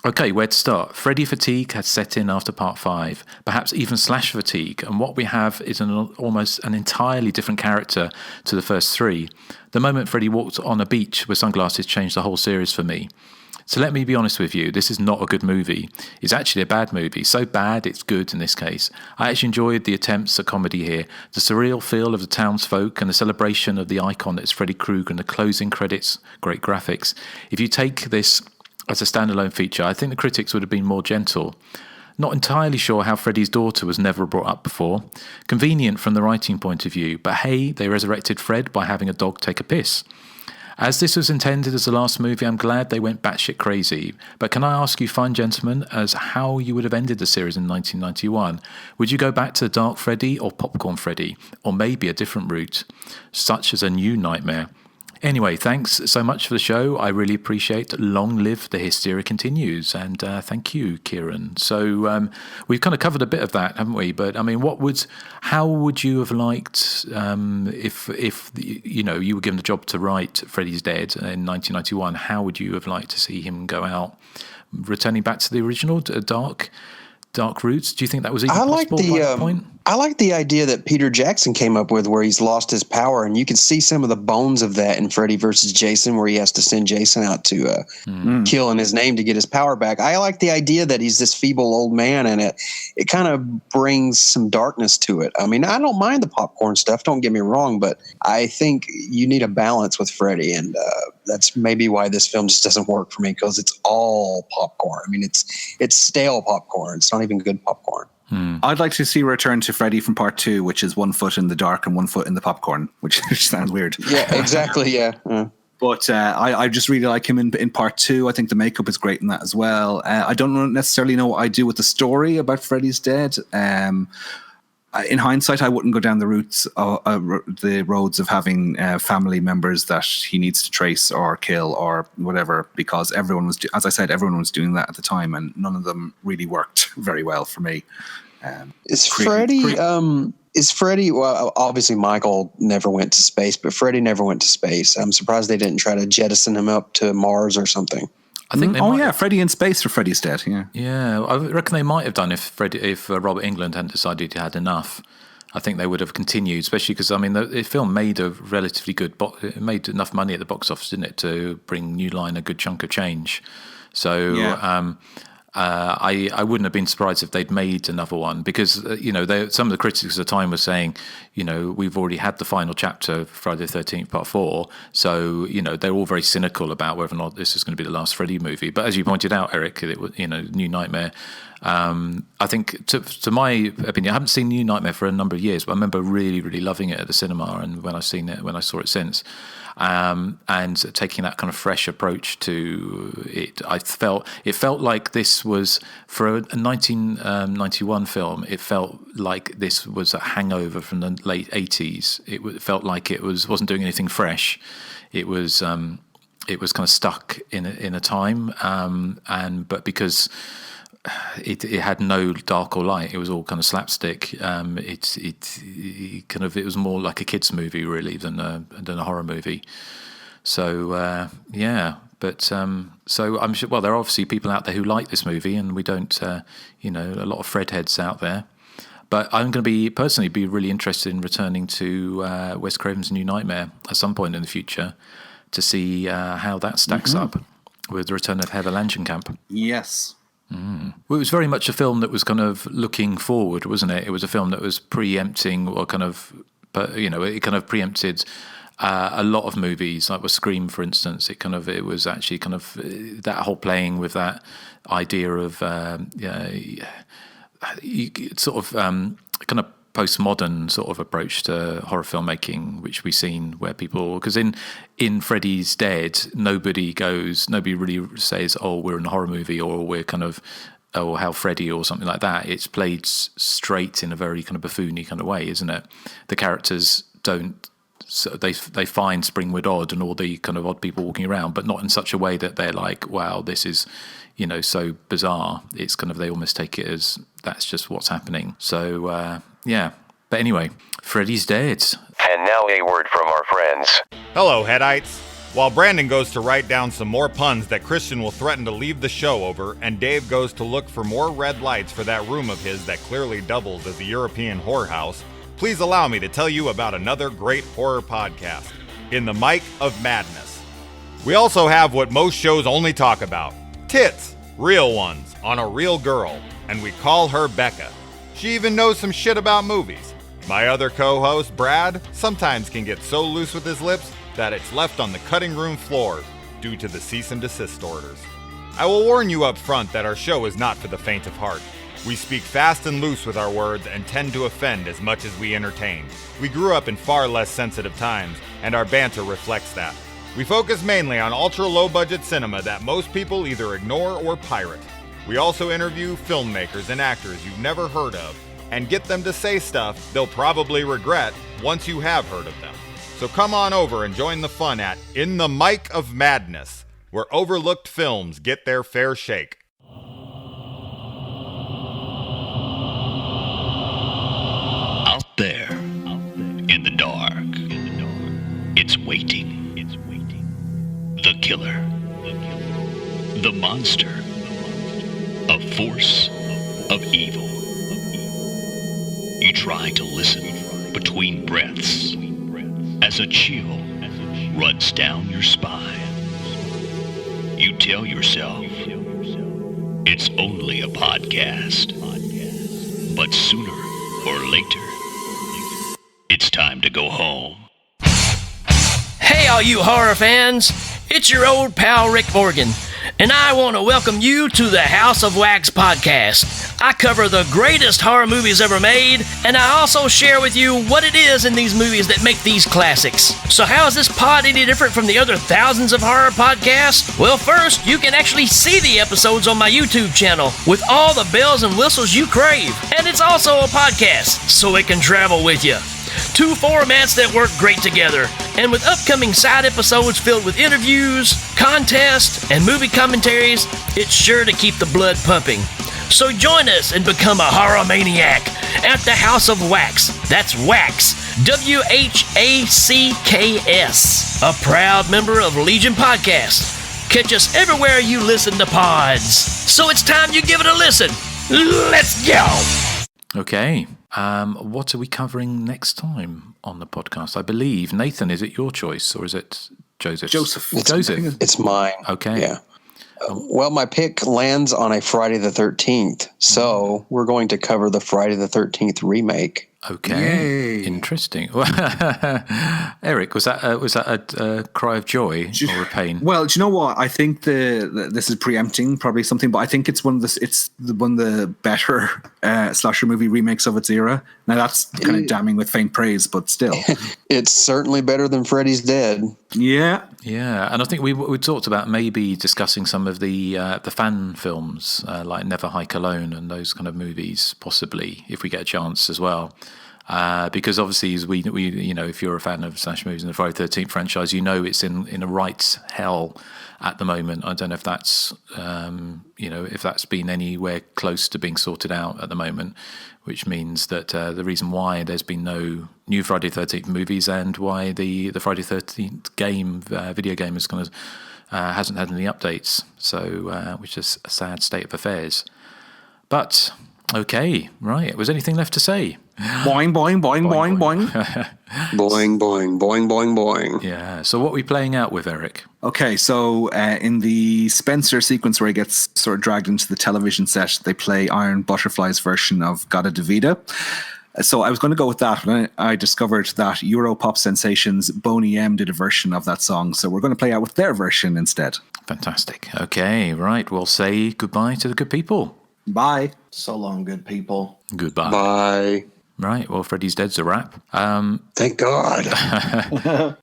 Okay, where to start? Freddy fatigue had set in after part 5, perhaps even slash fatigue, and what we have is almost an entirely different character to the first 3. The moment Freddy walked on a beach with sunglasses changed the whole series for me. So let me be honest with you, this is not a good movie. It's actually a bad movie. So bad, it's good in this case. I actually enjoyed the attempts at comedy here. The surreal feel of the townsfolk and the celebration of the icon that's Freddy Krueger and the closing credits, great graphics. If you take this as a standalone feature, I think the critics would have been more gentle. Not entirely sure how Freddy's daughter was never brought up before. Convenient from the writing point of view, but hey, they resurrected Fred by having a dog take a piss. As this was intended as the last movie, I'm glad they went batshit crazy. But can I ask you, fine gentlemen, as how you would have ended the series in 1991? Would you go back to Dark Freddy or Popcorn Freddy? Or maybe a different route, such as a new nightmare? Anyway, thanks so much for the show. I really appreciate it. Long live the Hysteria continues. And thank you, Kieran. So we've kind of covered a bit of that, haven't we? But I mean, how would you have liked if you were given the job to write Freddy's Dead in 1991? How would you have liked to see him go out, returning back to the original dark roots? Do you think that was even possible by that point? I like the idea that Peter Jackson came up with where he's lost his power, and you can see some of the bones of that in Freddy versus Jason, where he has to send Jason out to kill in his name to get his power back. I like the idea that he's this feeble old man, and it kind of brings some darkness to it. I mean, I don't mind the popcorn stuff, don't get me wrong, but I think you need a balance with Freddy, and that's maybe why this film just doesn't work for me, because it's all popcorn. I mean, it's stale popcorn. It's not even good popcorn. I'd like to see a return to Freddy from part 2, which is 1 foot in the dark and 1 foot in the popcorn, which sounds weird. Yeah, exactly. Yeah. But I just really like him in part 2. I think the makeup is great in that as well. I don't necessarily know what I do with the story about Freddy's Dead. In hindsight, I wouldn't go down the roads of having family members that he needs to trace or kill or whatever, because everyone was, as I said, everyone was doing that at the time, and none of them really worked very well for me. Is Freddy? Well, obviously Michael never went to space, but Freddy never went to space. I'm surprised they didn't try to jettison him up to Mars or something. I think Freddy in space for Freddy's Dead. Yeah, I reckon they might have done if Robert Englund hadn't decided he had enough. I think they would have continued, especially because I mean the film made a relatively good it made enough money at the box office, didn't it, to bring New Line a good chunk of change. So I wouldn't have been surprised if they'd made another one, because some of the critics at the time were saying, we've already had the final chapter, Friday the 13th Part 4, so they're all very cynical about whether or not this is going to be the last Freddy movie. But as you pointed out, Erik, New Nightmare. I think, to my opinion, I haven't seen New Nightmare for a number of years, but I remember really, really loving it at the cinema, and when I saw it since. And taking that kind of fresh approach to it, it felt like this was, for a 1991 film, it felt like this was a hangover from the late 80s. It felt like it wasn't doing anything fresh. It was kind of stuck in a time, but because it had no dark or light, it was all kind of slapstick. It was more like a kids movie really than a horror movie. So but so I'm sure. Well, there are obviously people out there who like this movie, and we don't. A lot of Fred heads out there. But I'm going to personally be really interested in returning to Wes Craven's New Nightmare at some point in the future to see how that stacks up with the return of Heather Langenkamp. Yes. Well, it was very much a film that was kind of looking forward, wasn't it? It was a film that was preempting, or kind of, it kind of preempted a lot of movies, like with Scream, for instance. It was actually kind of that whole playing with that idea of kind of postmodern sort of approach to horror filmmaking, which we've seen where people, because in Freddy's Dead, nobody really says, oh, we're in a horror movie, or we're kind of, oh, how Freddy, or something like that. It's played straight in a very kind of buffoony kind of way, isn't it? The characters don't, so they find Springwood odd and all the kind of odd people walking around, but not in such a way that they're like, wow, this is, so bizarre. It's kind of, they almost take it as that's just what's happening. So, yeah. But anyway, Freddy's Dead. And now a word from our friends. Hello, Headites. while Brandon goes to write down some more puns that Christian will threaten to leave the show over, and Dave goes to look for more red lights for that room of his that clearly doubles as a European whorehouse, please allow me to tell you about another great horror podcast, In the Mic of Madness. We also have what most shows only talk about, tits, real ones, on a real girl, and we call her Becca. She even knows some shit about movies. My other co-host, Brad, sometimes can get so loose with his lips that it's left on the cutting room floor due to the cease and desist orders. I will warn you up front that our show is not for the faint of heart. We speak fast and loose with our words and tend to offend as much as we entertain. We grew up in far less sensitive times, and our banter reflects that. We focus mainly on ultra-low-budget cinema that most people either ignore or pirate. We also interview filmmakers and actors you've never heard of, and get them to say stuff they'll probably regret once you have heard of them. So come on over and join the fun at In the Mic of Madness, where overlooked films get their fair shake. Out there, in the dark, it's waiting. The killer, the monster, a force of evil. You try to listen between breaths as a chill runs down your spine. You tell yourself it's only a podcast, but sooner or later, it's time to go home. Hey, all you horror fans, it's your old pal Rick Morgan, and I want to welcome you to the House of Wax podcast. I cover the greatest horror movies ever made, and I also share with you what it is in these movies that make these classics. So how is this pod any different from the other thousands of horror podcasts? Well, first, you can actually see the episodes on my YouTube channel with all the bells and whistles you crave. And it's also a podcast, so it can travel with you. Two formats that work great together, and with upcoming side episodes filled with interviews, contests, and movie commentaries, it's sure to keep the blood pumping. So join us and become a horror maniac at the House of Wax. That's Wax, WHACKS, a proud member of Legion Podcast. Catch us everywhere you listen to pods. So it's time you give it a listen. Let's go! Okay. What are we covering next time on the podcast? I believe, Nathan, is it your choice or is it Joseph? Joseph. It's mine. Okay. Yeah. Well, my pick lands on a Friday the 13th, so we're going to cover the Friday the 13th remake. Okay, interesting. Eric, was that a cry of joy or a pain? Well, do you know what? I think this is preempting probably something, but I think it's one of the better slasher movie remakes of its era. Now that's kind of damning with faint praise, but still, it's certainly better than Freddy's Dead. Yeah, and I think we talked about maybe discussing some of the fan films like Never Hike Alone and those kind of movies, possibly if we get a chance as well. Because obviously, as we if you're a fan of slasher movies and the Friday the 13th franchise, it's in a rights hell at the moment. I don't know if that's if that's been anywhere close to being sorted out at the moment, which means that the reason why there's been no new Friday the 13th movies and why the Friday the 13th game video game is hasn't had any updates. So which is a sad state of affairs. But okay, right. Was anything left to say? Boing, boing, boing, boing, boing. Boing, boing, boing, boing, boing. Yeah. So what are we playing out with, Eric? Okay, so in the Spencer sequence where he gets sort of dragged into the television set, they play Iron Butterfly's version of Gada Davida. So I was going to go with that, and I discovered that Europop sensations Boney M did a version of that song. So we're going to play out with their version instead. Fantastic. Okay, right. We'll say goodbye to the good people. Bye. So long, good people. Goodbye. Bye. Right. Well, Freddy's Dead's a wrap. Thank God.